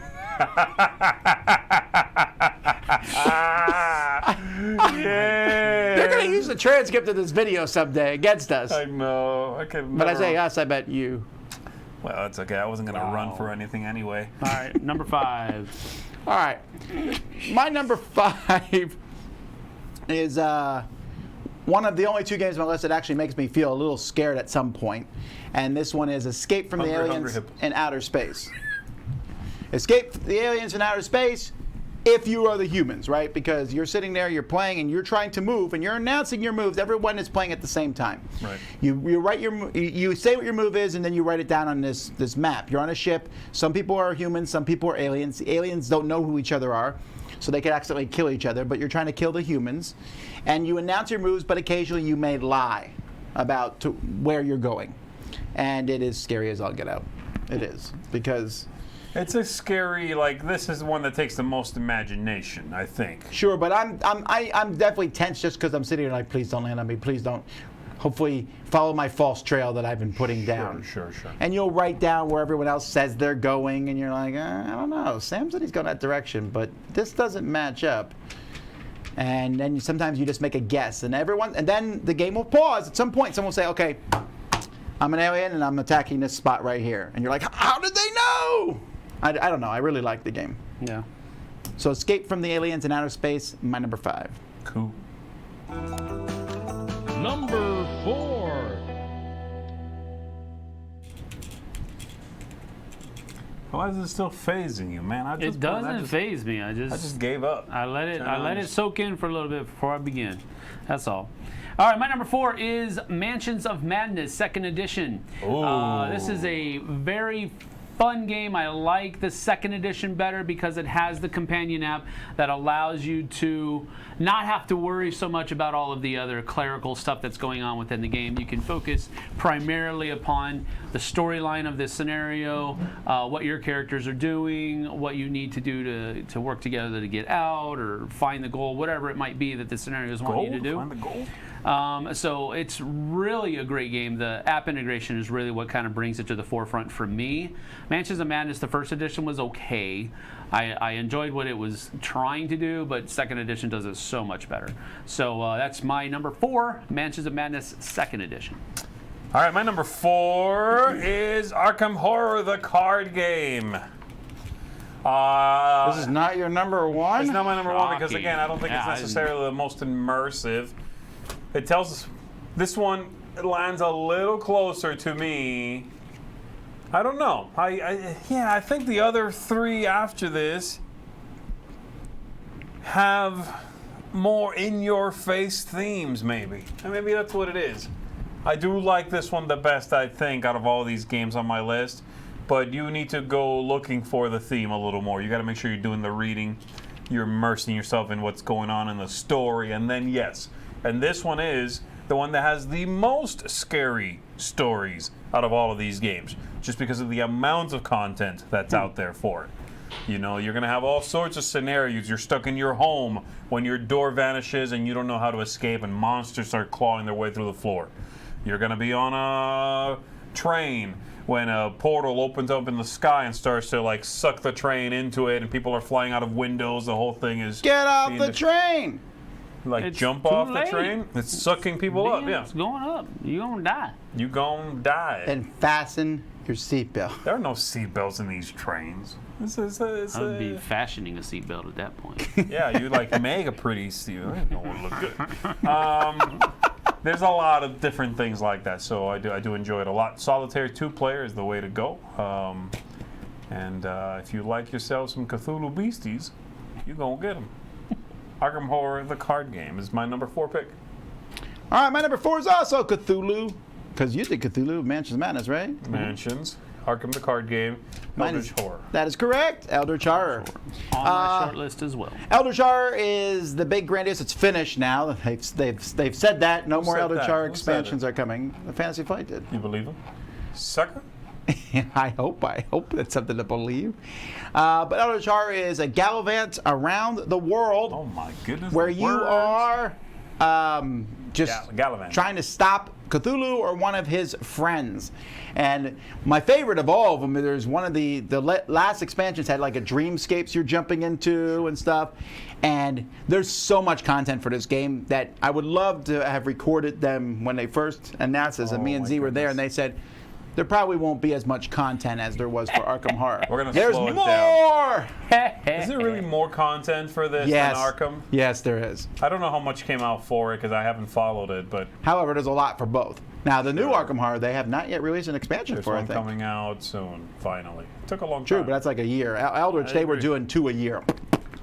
Yeah. They're going to use the transcript of this video someday against us. I know. I can. But I say us, I bet you. Well, that's okay. I wasn't gonna run for anything anyway. All right, number 5. All right. My number 5 is one of the only 2 games on my list that actually makes me feel a little scared at some point. And this one is Escape from the Aliens Hip. in Outer Space. Escape the Aliens in Outer Space if you are the humans, right? Because you're sitting there, you're playing, and you're trying to move, and you're announcing your moves. Everyone is playing at the same time. Right. You write you say what your move is, and then you write it down on this map. You're on a ship. Some people are humans, some people are aliens. The aliens don't know who each other are, so they could accidentally kill each other, but you're trying to kill the humans. And you announce your moves, but occasionally you may lie about where you're going. And it is scary as all get out. It is, because... It's a scary, this is one that takes the most imagination, I think. Sure, but I'm definitely tense just because I'm sitting here like, please don't land on me, please don't. Hopefully follow my false trail that I've been putting down. Sure. And you'll write down where everyone else says they're going, and you're like, I don't know. Sam said he's going that direction, but this doesn't match up. And then sometimes you just make a guess, and then the game will pause. At some point, someone will say, okay, I'm an alien and I'm attacking this spot right here. And you're like, how did they know? I don't know. I really like the game. Yeah. So Escape from the Aliens in Outer Space, my number 5. Cool. Number 4. Why is it still phasing you, man? It doesn't faze me. I I just just gave up. I let it soak in for a little bit before I begin. That's all. All right, my number 4 is Mansions of Madness, 2nd edition. This is a very fun game. I like the 2nd edition better because it has the companion app that allows you to not have to worry so much about all of the other clerical stuff that's going on within the game. You can focus primarily upon the storyline of this scenario, what your characters are doing, what you need to do to work together to get out or find the goal, whatever it might be that the scenarios want you to do. Find the goal. So it's really a great game. The app integration is really what kind of brings it to the forefront for me. Mansions of Madness, the 1st edition was okay. I enjoyed what it was trying to do, but 2nd edition does it so much better. So that's my number 4, Mansions of Madness, 2nd edition. All right, my number 4 is Arkham Horror, the card game. This is not your number 1? It's not my number 1 because, Shocking. again, I don't think Yeah, it's I didn't- necessarily the most immersive. It tells us this one lands a little closer to me. I don't know. I think the other 3 after this have more in-your-face themes, maybe. And maybe that's what it is. I do like this one the best, I think, out of all these games on my list. But you need to go looking for the theme a little more. You got to make sure you're doing the reading. You're immersing yourself in what's going on in the story. And then, yes. And this one is the one that has the most scary stories out of all of these games. Just because of the amount of content that's out there for it. You know, you're going to have all sorts of scenarios. You're stuck in your home when your door vanishes and you don't know how to escape and monsters start clawing their way through the floor. You're going to be on a train when a portal opens up in the sky and starts to suck the train into it and people are flying out of windows. The whole thing is... Get off the train! It's jump too off late. the train? It's sucking people up, yeah. It's going up. You're going to die. You gonna die. And fasten your seatbelt. There are no seatbelts in these trains. I would be fashioning a seatbelt at that point. Yeah, you make a pretty seat. That don't look good. there's a lot of different things like that. So I do enjoy it a lot. Solitaire 2-player is the way to go. And if you like yourself some Cthulhu beasties, you're going to get them. Arkham Horror, the card game, is my number 4 pick. All right, my number 4 is also Cthulhu. Because you did Cthulhu, Mansions of Madness, right? Mansions, Arkham the card game, Eldritch Horror. That is correct. Eldritch Horror. On my short list as well. Eldritch Horror is the big grandiose. It's finished now. They've said that. No more said Eldritch that? Horror Who said expansions it? are coming. The Fantasy Flight did. You believe them? Sucker? I hope that's something to believe. But Eldritch Horror is a gallivant around the world Oh my goodness. where the you words. are just Gallivant. trying to stop Cthulhu or one of his friends. And my favorite of all of them, there's one of the last expansions had like a dreamscapes you're jumping into and stuff. And there's so much content for this game that I would love to have recorded them when they first announced this. And me and my Z were there, goodness. and they said there probably won't be as much content as there was for Arkham Horror. We're gonna There's slow it more. Is there really more content for this Yes. than Arkham? Yes, there is. I don't know how much came out for it because I haven't followed it, but However, there's a lot for both. Now, the new Arkham Horror, they have not yet released an expansion there's for, I one think. coming out soon, finally. Took a long True, time. but that's like a year. Eldritch, I they were agree. doing 2 a year.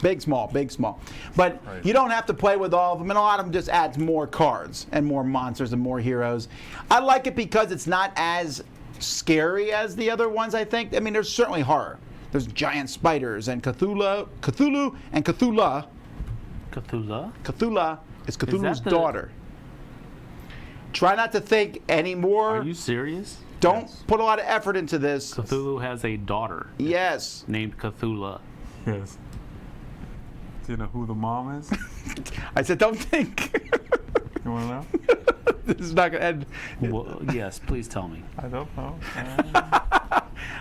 Big, small, big, small. But Right. you don't have to play with all of them, and a lot of them just adds more cards and more monsters and more heroes. I like it because it's not as scary as the other ones, I think. I mean, there's certainly horror. There's giant spiders and Cthulhu and Cthulhu. Cthulhu? Cthulhu is Cthulhu's the- daughter. Try not to think anymore. Are you serious? Don't Yes. put a lot of effort into this. Cthulhu has a daughter Yes. named Cthulhu. Yes. Do you know who the mom is? I said, don't think. You want to know? This is not going to end. Well, yes, please tell me. I don't know.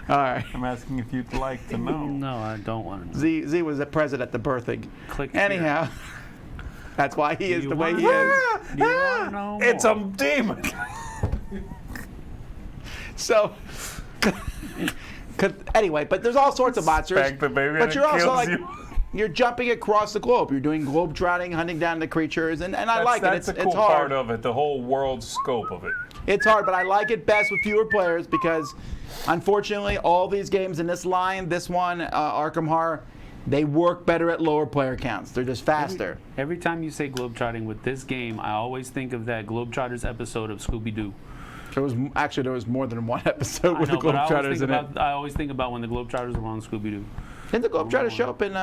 All right. I'm asking if you'd like to know. No, I don't want to know. Z was present at the birthing. Click here. Anyhow, that's why he is you the way want- he is. Do you want to know It's more? a demon. So, anyway, but there's all sorts of monsters. Spank the baby but and you're it also kills like, you. you're jumping across the globe. You're doing globe trotting, hunting down the creatures, and I like it. That's It's the cool hard. part of it, the whole world scope of it. It's hard, but I like it best with fewer players because, unfortunately, all these games in this line, this one, Arkham Horror, they work better at lower player counts. They're just faster. Every time you say globetrotting with this game, I always think of that Globetrotters episode of Scooby-Doo. There was more than one episode I with know, the but I Globetrotters always, in think it. about, I always think about when the Globetrotters were on Scooby-Doo. Didn't the Globetrotters show up in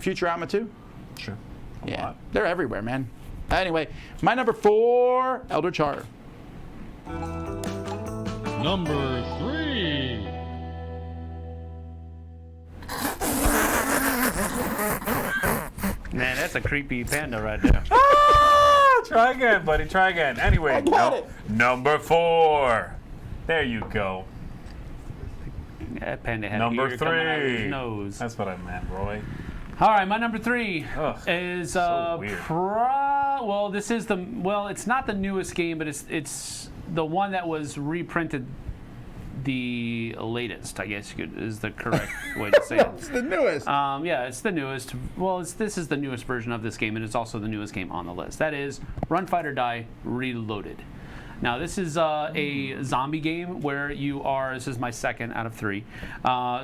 Futurama too? Sure. Yeah, lot. they're everywhere, man. Anyway, my number 4, Eldritch Horror. Number 3. Man, that's a creepy panda right there. Try again, buddy. Try again. Anyway, I got it. number 4. There you go. That panda had Number a ear coming out of his 3. nose. That's what I meant, Roy. All right, my number 3 Ugh, is so weird. well, this is it's not the newest game, but it's the one that was reprinted the latest, I guess is the correct way to say it. It's the newest. Yeah, it's the newest. Well, this is the newest version of this game, and it's also the newest game on the list. That is Run, Fight, or Die Reloaded. Now, this is a zombie game where you are, this is my second out of 3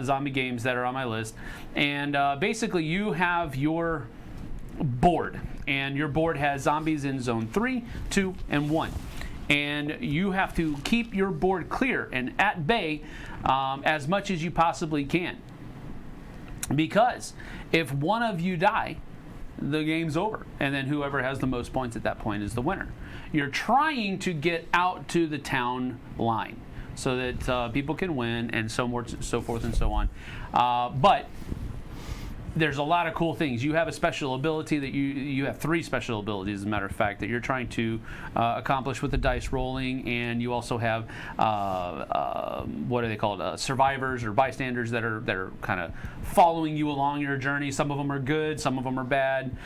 zombie games that are on my list. And basically, you have your board, and your board has zombies in zone 3, 2, and 1. And you have to keep your board clear and at bay as much as you possibly can. Because if one of you die, the game's over. And then whoever has the most points at that point is the winner. You're trying to get out to the town line so that people can win and so forth and so on. But there's a lot of cool things. You have a special ability that you have 3 special abilities, as a matter of fact, that you're trying to accomplish with the dice rolling, and you also have what are they called? Survivors or bystanders that are kind of following you along your journey. Some of them are good, some of them are bad,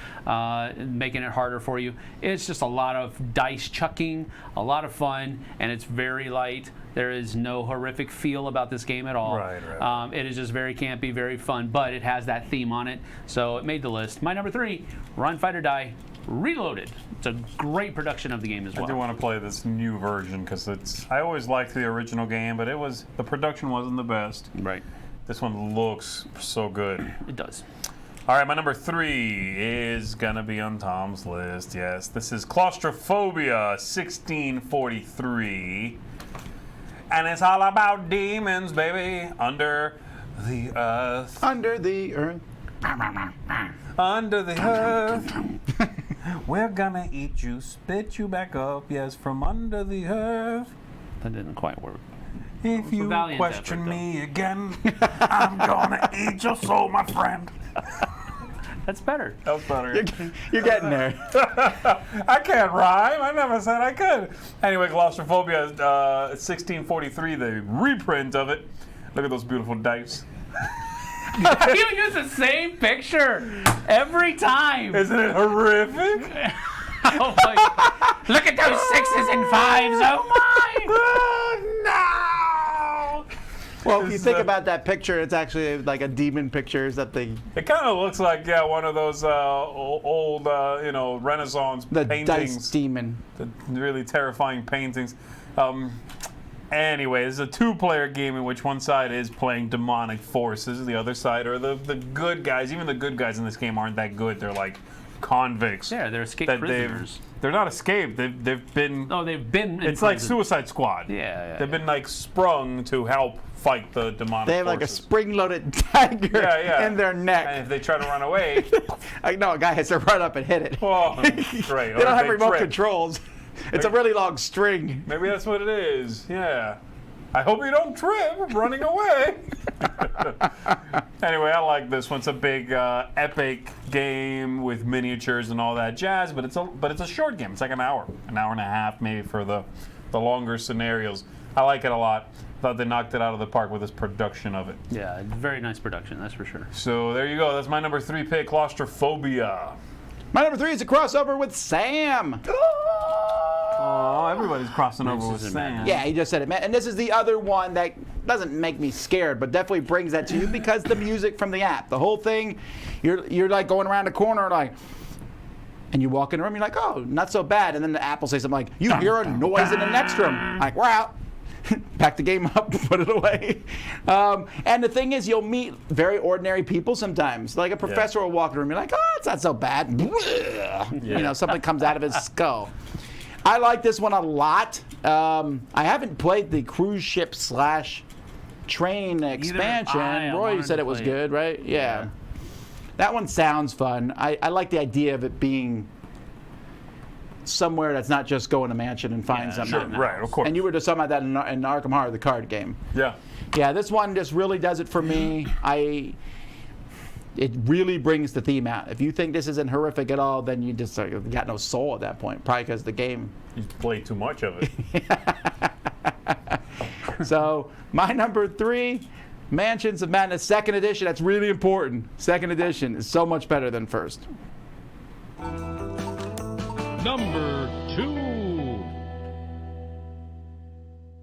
making it harder for you. It's just a lot of dice chucking, a lot of fun, and it's very light. There is no horrific feel about this game at all. Right. It is just very campy, very fun, but it has that theme on it, so it made the list. My number 3, Run, Fight, or Die Reloaded. It's a great production of the game as well. I do want to play this new version because I always liked the original game, but the production wasn't the best. Right. This one looks so good. It does. All right, my number 3 is gonna be on Tom's list. Yes, this is Claustrophobia 1643, and it's all about demons, baby, under the earth. Under the earth. Under the earth. We're gonna eat you, spit you back up, yes, from under the earth. That didn't quite work. If you valiant question effort, me again, I'm gonna eat your soul, my friend. That's better. That was better. You're getting there. I can't rhyme. I never said I could. Anyway, Claustrophobia 1643, the reprint of it. Look at those beautiful dice. You use the same picture every time. Isn't it horrific? Oh my. Look at those 6s and 5s. Oh my. No! Well, if you It's, think about that picture, it's actually like a demon picture. Is that the It kind of looks like one of those old Renaissance the paintings. dice demon? The really terrifying paintings. Anyway, this is a 2-player game in which one side is playing demonic forces, the other side are the good guys. Even the good guys in this game aren't that good. They're like convicts. Yeah, they're escaped that prisoners. they're not escaped. They've been. Oh, they've been. It's like Suicide Squad. Yeah. They've been like sprung to help fight the demonic They have like a forces. spring-loaded dagger in their And neck. if they try to run away, No, a guy has to run up and hit it. oh, great. They don't have remote controls. It's a really long string. Maybe that's what it is. Yeah. I hope you don't trip running away. Anyway, I like this one. It's a big, epic game with miniatures and all that jazz, but it's a short game. It's like an hour and a half, maybe for the longer scenarios. I like it a lot. Thought they knocked it out of the park with this production of it. Yeah, very nice production, that's for sure. So there you go. That's my number 3 pick, Claustrophobia. My number 3 is a crossover with Sam. Oh, everybody's crossing over with Mrs. Sam. Yeah, he just said it, man. And this is the other one that doesn't make me scared, but definitely brings that to you because the music from the app, the whole thing, you're like going around a corner like, and you walk in a room, you're like, oh, not so bad. And then the app will say something like, you hear a noise in the next room. Like, we're out. Pack the game up, put it away. And the thing is, you'll meet very ordinary people sometimes. Like a professor will walk in the room, you're like, oh, it's not so bad. You know, something comes out of his skull. I like this one a lot. I haven't played the cruise ship / train expansion. I Roy wanted said to it was play it. good, right? Yeah. That one sounds fun. I like the idea of it being somewhere that's not just go in a mansion and find Yeah, something. sure, Right, of course. And you were just talking about that in Arkham Horror, the card game. Yeah. Yeah, this one just really does it for me. It really brings the theme out. If you think this isn't horrific at all, then you just got no soul at that point, probably because the game. You play too much of it. So my number 3, Mansions of Madness, 2nd edition. That's really important. 2nd edition is so much better than first. Number 2.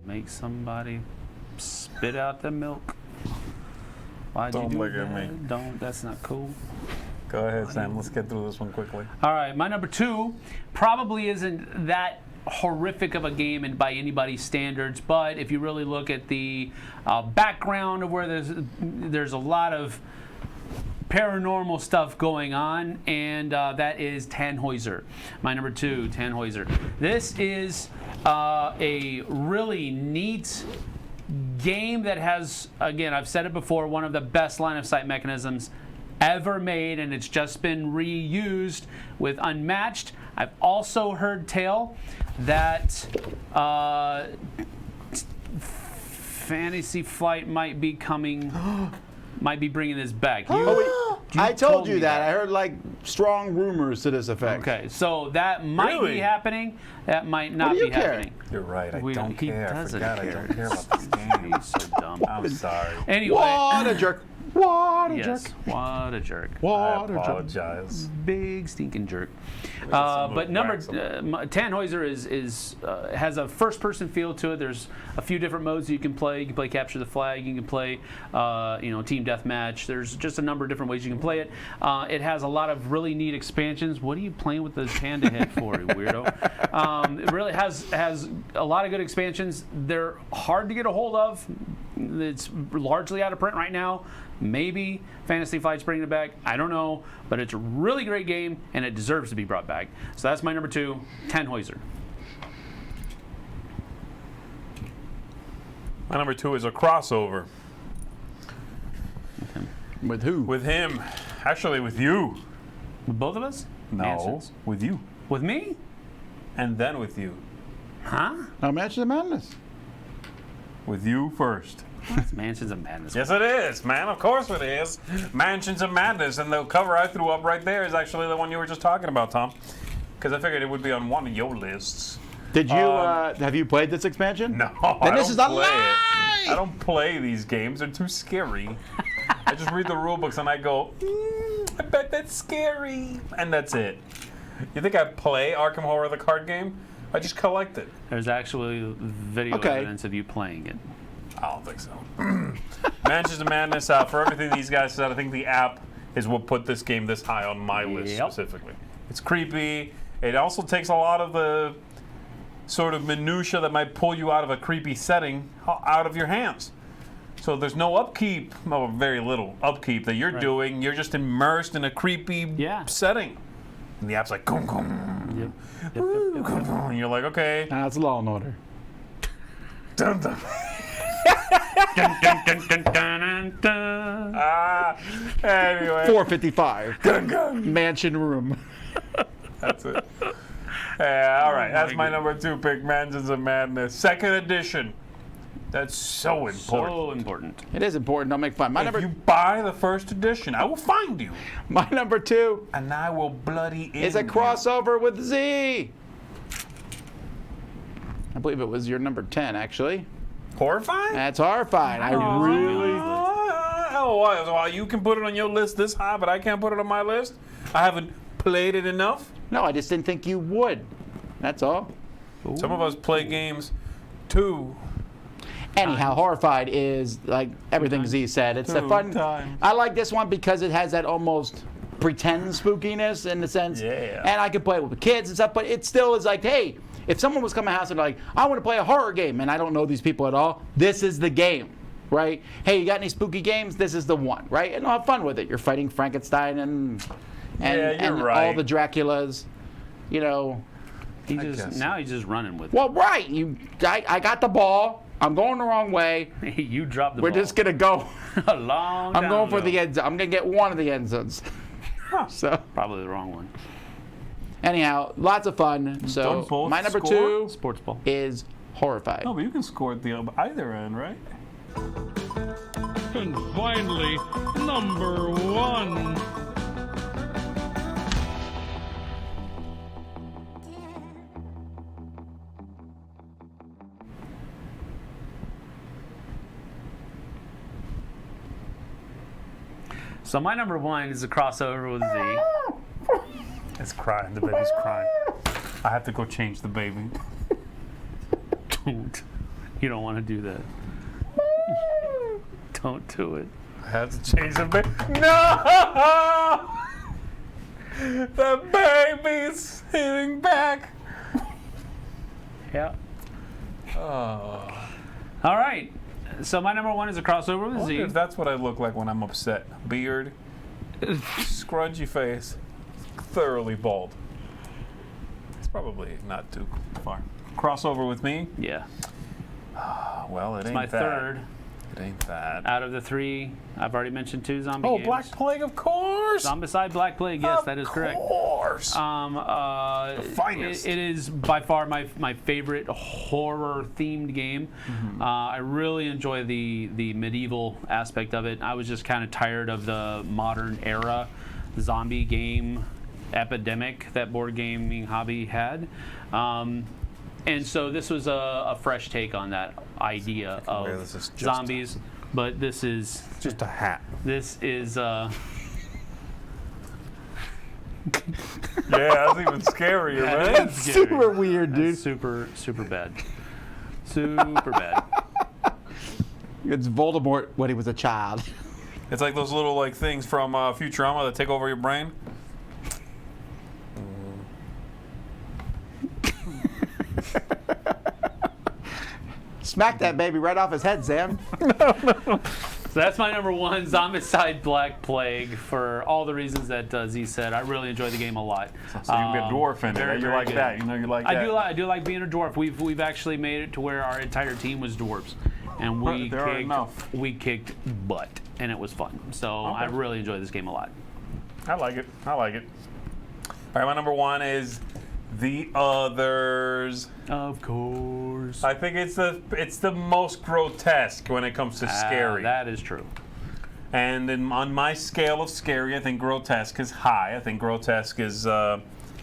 Make somebody spit out the milk. Why'd Don't you do look at that? me. Don't. That's not cool. Go ahead, Sam. Let's get through this one quickly. All right, my number 2 probably isn't that horrific of a game and by anybody's standards, but if you really look at the background of where there's a lot of paranormal stuff going on, and that is Tannhäuser. My number 2, Tannhäuser. This is a really neat game that has, again, I've said it before, one of the best line of sight mechanisms ever made, and it's just been reused with Unmatched. I've also heard tale that Fantasy Flight might be coming, might be bringing this back. I told you that. that. I heard like strong rumors to this effect. Okay, so that might Really? be happening. That might not do you be care? happening. You're right. I We- don't he care. I doesn't forgot. care. I don't care about this game. He's so dumb. I'm sorry. Anyway, What a jerk. What a Yes, jerk. what a jerk. I What a jerk. apologize. Big stinking jerk. some But number wax Tannhäuser has a first-person feel to it. There's a few different modes you can play. You can play capture the flag. You can play, team deathmatch. There's just a number of different ways you can play it. It has a lot of really neat expansions. What are you playing with the panda head for, you weirdo? It really has a lot of good expansions. They're hard to get a hold of. It's largely out of print right now. Maybe Fantasy Flight's bringing it back. I don't know. But it's a really great game, and it deserves to be brought back. So that's my number 2, Tannhäuser. My number 2 is a crossover. With who? With him. Actually, with you. With both of us? No, Mansions. with you. With me? And then with you. Huh? Mansions of Madness. With you first. It's Mansions of Madness. Yes, it is, man. Of course it is. Mansions of Madness. And the cover I threw up right there is actually the one you were just talking about, Tom. Because I figured it would be on one of your lists. Did you, have you played this expansion? No, Then I this don't is a play lie! it. I don't play these games. They're too scary. I just read the rule books and I go, I bet that's scary. And that's it. You think I play Arkham Horror, the card game? I just collect it. There's actually video Okay. evidence of you playing it. I don't think so. Mansions of Madness, for everything these guys said, I think the app is what put this game this high on my list Yep. specifically. It's creepy. It also takes a lot of the sort of minutia that might pull you out of a creepy setting out of your hands. So there's no upkeep, well, very little upkeep that you're doing. You're just immersed in a creepy setting. And the app's like, kum, kum. Yep. And you're like, okay. That's Law and Order. Dun, dun. Dun, dun, dun, dun, dun, dun. Anyway. 455. Gun, gun. Mansion room. That's it. All right, that's my number 2 pick, Mansions of Madness. Second edition. That's so important. So important. It is important. Don't make fun. If you buy the first edition, I will find you. My number 2 And I will bloody is a end you. crossover with Z. I believe it was your number 10, actually. Horrifying? That's horrifying. I really. Well, you can put it on your list this high, but I can't put it on my list? I haven't played it enough? No, I just didn't think you would. That's all. Some of us play games too. Anyhow, Horrified is like everything Z said. It's the fun. times. I like this one because it has that almost pretend spookiness in the sense. Yeah. And I can play it with the kids and stuff, but it still is like, hey, if someone was coming to my house and like, I want to play a horror game, and I don't know these people at all, this is the game, right? Hey, you got any spooky games? This is the one, right? And I'll have fun with it. You're fighting Frankenstein and you're right. all the Draculas, you know. Now he's just running with it. Well, right. I got the ball. I'm going the wrong way. You dropped the We're ball. just gonna go. a long I'm time going for ago. the end zone. I'm gonna get one of the end zones. So Probably the wrong one. anyhow, lots of fun. So Don't both my number score? 2 Sports ball. is Horrified. No, but you can score at the either end, right? And finally, number 1. So my number 1 is a crossover with Z. It's crying. The baby's crying. I have to go change the baby. Don't. You don't want to do that. Don't do it. I have to change the baby. No! The baby's hitting back. Yeah. Oh. All right. So my number 1 is a crossover I with wonder Z. if that's what I look like when I'm upset. Beard, scrunchy face, thoroughly bald. It's probably not too far. Crossover with me? Yeah. Well, it ain't My that. third It ain't that. out of the 3. I've already mentioned 2 zombie Oh, games. Black Plague, of course. Zombicide Black Plague. Yes, that is correct. Of course. The finest. It is by far my favorite horror-themed game. I really enjoy the medieval aspect of it. I was just kind of tired of the modern era zombie game epidemic that board gaming hobby had. And so this was a fresh take on that idea where of this is just- zombies but this is Just a hat. this is. Yeah, that's even scarier, man. That's Super weird, dude. That's super bad. Super bad. It's Voldemort when he was a child. It's like those little like things from Futurama that take over your brain. Smack that baby right off his head, Sam. So that's my number one, Zombicide Black Plague, for all the reasons that Z said. I really enjoy the game a lot. So you can be a dwarf in it. very, You very like good. that. You know you like that. I do like being a dwarf. We've actually made it to where our entire team was dwarves, and There are enough. we kicked butt, and it was fun. So I Okay. really enjoy this game a lot. I like it. I like it. All right, my number one is The Others. Of course. I think it's the most grotesque when it comes to scary. That is true. And on my scale of scary, I think grotesque is high. I think grotesque is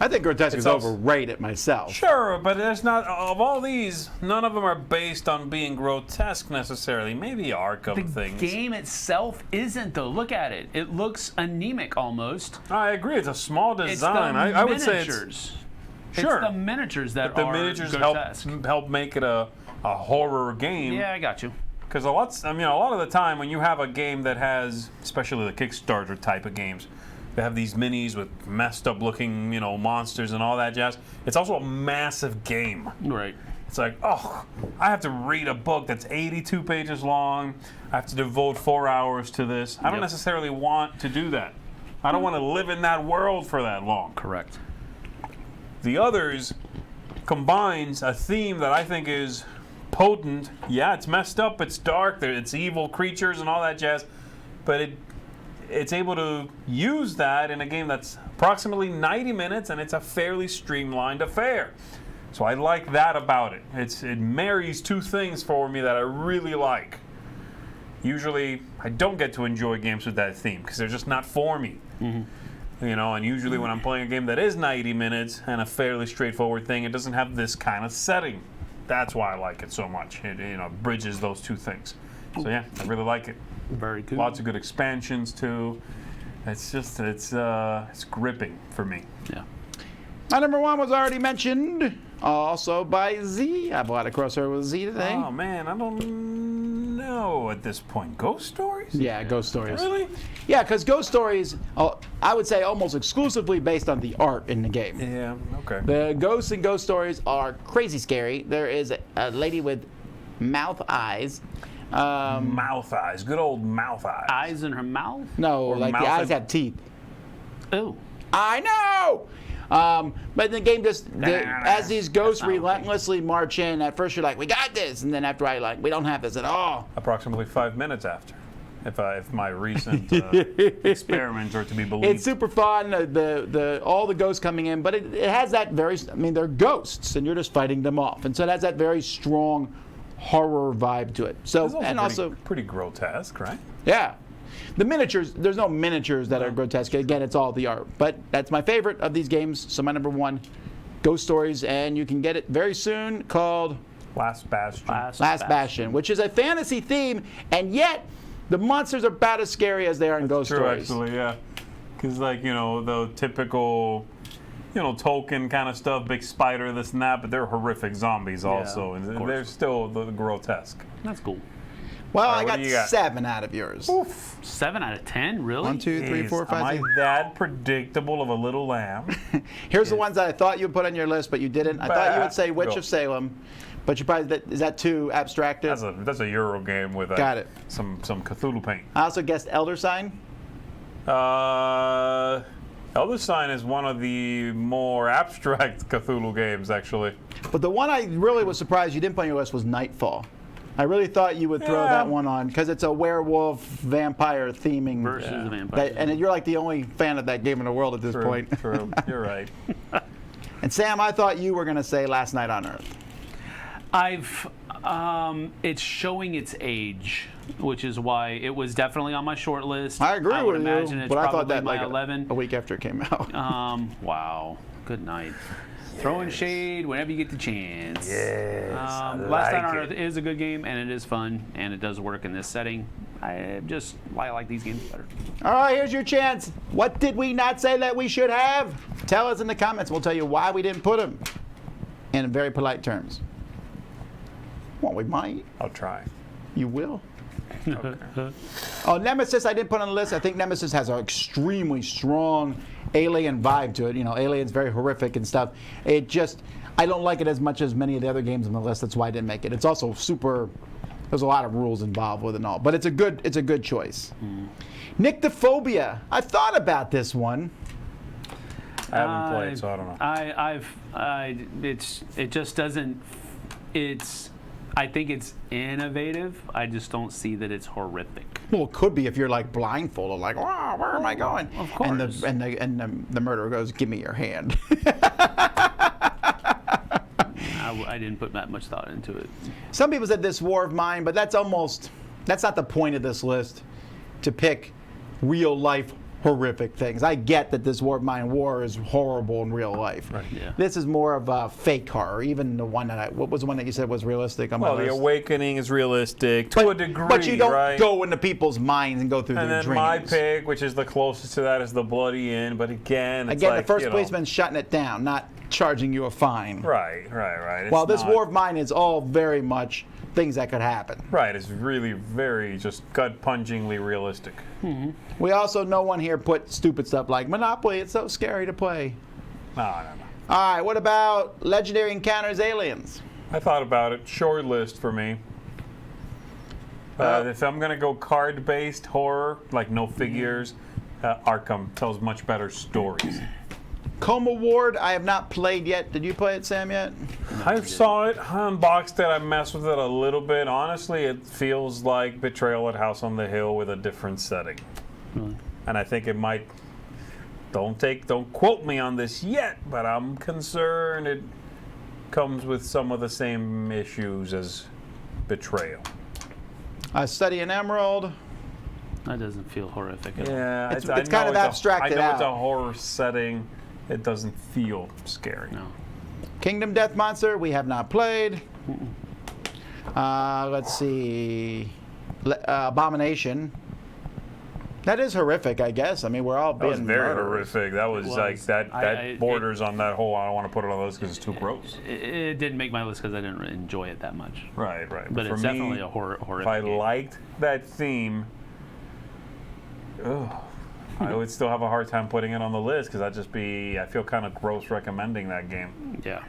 I think grotesque is also- overrated myself. sure, but there's not of all these. None of them are based on being grotesque necessarily. Maybe Arkham The things. game itself isn't, though. Look at it. It looks anemic almost. I agree. It's a small It's design. the I would say it's miniatures. sure. It's the miniatures that the are miniatures grotesque. help make it a horror game. Yeah, I got you. Because a lot of the time when you have a game that has, especially the Kickstarter type of games, they have these minis with messed up looking, monsters and all that jazz. It's also a massive game. Right. It's like, oh, I have to read a book that's 82 pages long. I have to devote 4 hours to this. I don't Yep. necessarily want to do that. I don't want to live in that world for that long. Correct. The Others combines a theme that I think is potent. Yeah, it's messed up, it's dark, it's evil creatures and all that jazz, but it's able to use that in a game that's approximately 90 minutes, and it's a fairly streamlined affair. So I like that about it. It marries two things for me that I really like. Usually, I don't get to enjoy games with that theme because they're just not for me. And usually when I'm playing a game that is 90 minutes and a fairly straightforward thing, it doesn't have this kind of setting. That's why I like it so much. It bridges those two things. So yeah, I really like it. Very cool. Lots of good expansions too. It's gripping for me. Yeah. My number one was already mentioned, also by Z. I bought a crossover with Z today. Oh man, I don't know at this point. Ghost Stories? Yeah, Ghost Stories. Really? Yeah, because Ghost Stories, I would say almost exclusively based on the art in the game. Yeah. Okay. The ghosts in Ghost Stories are crazy scary. There is a lady with mouth eyes. Mouth eyes. Good old mouth eyes. Eyes in her mouth? No, like the mouth eyes and- have teeth. Ooh. I know! But the game just, as these ghosts relentlessly march in, at first you're like, we got this. And then after we don't have this at all. Approximately 5 minutes after, if my recent experiments are to be believed. It's super fun, all the ghosts coming in, but it has that they're ghosts, and you're just fighting them off. And so it has that very strong horror vibe to it. So, It's and also, pretty grotesque, right? yeah. The miniatures, there's no miniatures that are grotesque. Again, it's all the art. But that's my favorite of these games. So my number one, Ghost Stories, and you can get it very soon, called Last Bastion. Last Bastion, which is a fantasy theme, and yet the monsters are about as scary as they are in Ghost True, Stories. actually, yeah. Because, the typical, Tolkien kind of stuff, big spider, this and that, but they're horrific zombies also. of And course. they're still the grotesque. That's cool. Well, All right, I what got do you got? 7 out of yours. 7 out of 10? Really? 1, 2, 3, 4, Jeez, 5, am I 6. that predictable of a little lamb? Here's the ones that I thought you would put on your list, but you didn't. I thought you would say Witch Go. of Salem, but you probably is that too abstractive? That's a Euro game with Got it. some Cthulhu paint. I also guessed Elder Sign. Elder Sign is one of the more abstract Cthulhu games, actually. But the one I really was surprised you didn't put on your list was Nightfall. I really thought you would throw Yeah. that one on because it's a werewolf vampire theming. Versus the vampire. And you're like the only fan of that game in the world at this point. True. You're right. And Sam, I thought you were going to say Last Night on Earth. It's showing its age, which is why it was definitely on my short list. I agree would with imagine you, it's but I probably thought that my like 11. a week after it came out. Wow. Good night. Throwing shade whenever you get the chance. Yes, I Last Night on like Earth is a good game, and it is fun, and it does work in this setting. I like these games better. All right, here's your chance. What did we not say that we should have? Tell us in the comments. We'll tell you why we didn't put them in very polite terms. Well, we might. I'll try. You will. Okay. Oh, Nemesis, I didn't put on the list. I think Nemesis has an extremely strong alien vibe to it. You know, Alien's very horrific and stuff. It just, I don't like it as much as many of the other games on the list. That's why I didn't make it. It's also super, there's a lot of rules involved with it and all. But it's a good choice. Nyctophobia. I thought about this one. I haven't played, so I don't know. It just doesn't. I think it's innovative. I just don't see that it's horrific. Well, it could be if you're like blindfolded, like, wow, where am I going? Of course. And the murderer goes, give me your hand. I didn't put that much thought into it. Some people said this War of Mine, but that's not the point of this list, to pick real life horrific things. I get that this War of Mine war is horrible in real life. Right. Yeah. This is more of a fake horror. Even the one that what was the one that you said was realistic on my Well, The list? Awakening is realistic to a degree, But you don't right? go into people's minds and go through And their then dreams. my pick, which is the closest to that, is The Bloody Inn. But again, it's like, the first you know, policeman's shutting it down, not charging you a fine. Right. Well, It's this not- War of Mine is all very much things that could happen. Right, it's really very just gut-punchingly realistic. We also, no one here put stupid stuff like Monopoly. It's so scary to play. No. All right, what about Legendary Encounters Aliens? I thought about it. Short list for me. If I'm gonna go card-based horror, like no figures, Arkham tells much better stories. Coma Ward, I have not played yet. Did you play it, Sam, yet? I saw it, I unboxed it, I messed with it a little bit. Honestly, it feels like Betrayal at House on the Hill with a different setting. Really? And I think it might. Don't quote me on this yet, but I'm concerned it comes with some of the same issues as Betrayal. Study in Emerald. That doesn't feel horrific at all. Yeah, It's I kind know of it's abstracted I know it's a out. horror setting. It doesn't feel scary. No. Kingdom Death Monster, we have not played. Let's see. Abomination. That is horrific, I guess. I mean, we're all That being was very murdered. horrific. That was was. like that. I- Borders on that whole. I don't want to put it on the list because it's too gross. It didn't make my list because I didn't really enjoy it that much. Right. But For it's me, definitely a horrific If I game. liked that theme, I would still have a hard time putting it on the list because I feel kind of gross recommending that game. Yeah.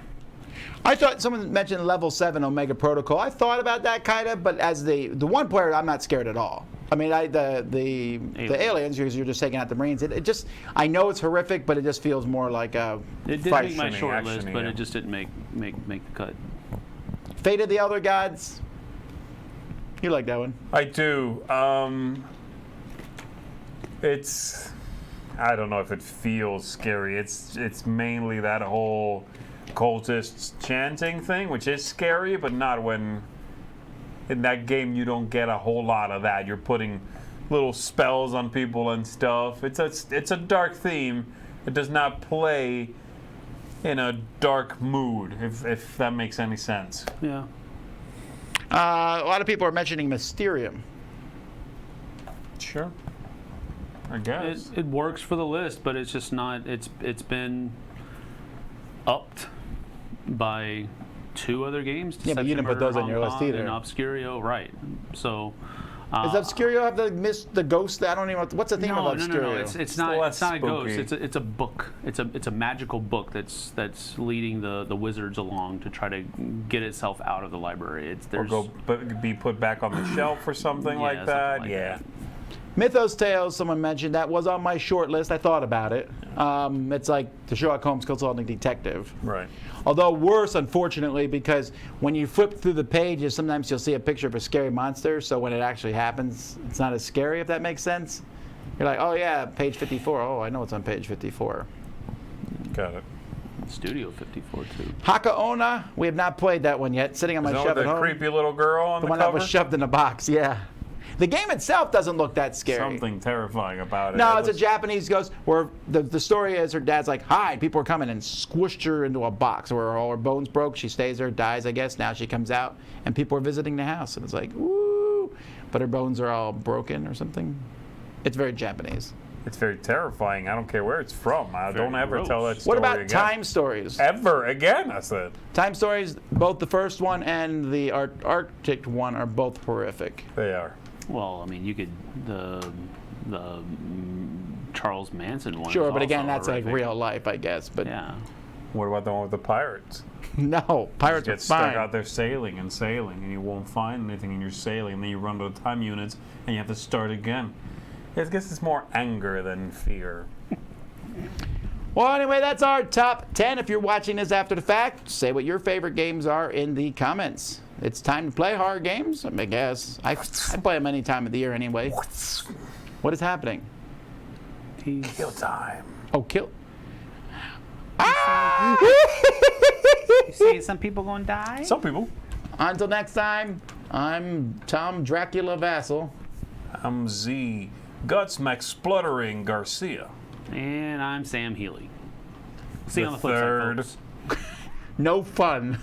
I thought someone mentioned Level 7 Omega Protocol. I thought about that kind of, but as the one player, I'm not scared at all. I mean, the aliens, you're just taking out the Marines. It just, I know it's horrific, but it just feels more like a It did fight. make my short action-y, list, but yeah. it just didn't make the cut. Fate of the Elder Gods. You like that one? I do. It's. I don't know if it feels scary. It's mainly that whole cultists chanting thing, which is scary, but not when. In that game, you don't get a whole lot of that. You're putting little spells on people and stuff. It's a dark theme. It does not play in a dark mood, if that makes any sense. Yeah. A lot of people are mentioning Mysterium. Sure. I guess. It works for the list, but it's just not. It's been upped by 2 other games. Yeah, but you didn't put Deception those on Murder, your Hong list Kong, either. And Obscurio, right? So. Does Obscurio have the ghost? I don't even know. What's the theme No, of Obscurio? no. It's not. less It's not a ghost. spooky. It's a book. It's a magical book that's leading the wizards along to try to get itself out of the library. Or be put back on the shelf or something Yeah, like something that. like Yeah. that. Mythos Tales, someone mentioned, that was on my short list. I thought about it. It's like the Sherlock Holmes Consulting Detective. Right. Although worse, unfortunately, because when you flip through the pages, sometimes you'll see a picture of a scary monster, so when it actually happens, it's not as scary, if that makes sense. You're like, oh yeah, page 54. Oh, I know it's on page 54. Got it. Studio 54 too. Hakaona, we have not played that one yet. Sitting on my Is that shelf with at the home. creepy little girl on The the one that cover? was shoved in a box, yeah. The game itself doesn't look that scary. Something terrifying about it. No, It it's a was- Japanese ghost where the story is her dad's like, hide. People are coming and squished her into a box where all her bones broke. She stays there, dies, I guess. Now she comes out and people are visiting the house. And it's like, woo. But her bones are all broken or something. It's very Japanese. It's very terrifying. I don't care where it's from. I Very don't ever gross. tell that story What about again. Time Stories? Ever again, I said. Time Stories, both the first one and the Arctic one are both horrific. They are. Well, I mean, you could the Charles Manson one. Sure, is but again, also that's like horrific. real life, I guess. But Yeah. What about the one with the pirates? no, pirates You are get stuck fine. out there sailing and sailing, and you won't find anything, and you're sailing, and then you run out of time units, and you have to start again. I guess it's more anger than fear. Well, anyway, that's our top 10. If you're watching this after the fact, say what your favorite games are in the comments. It's time to play horror games, I guess. I play them any time of the year anyway. What is happening? Kill time. Oh, kill. You saying some people gonna die? Some people. Until next time, I'm Tom Dracula Vassal. I'm Z. Guts Spluttering Garcia. And I'm Sam Healy. See you The on the flip third. side, folks. No fun.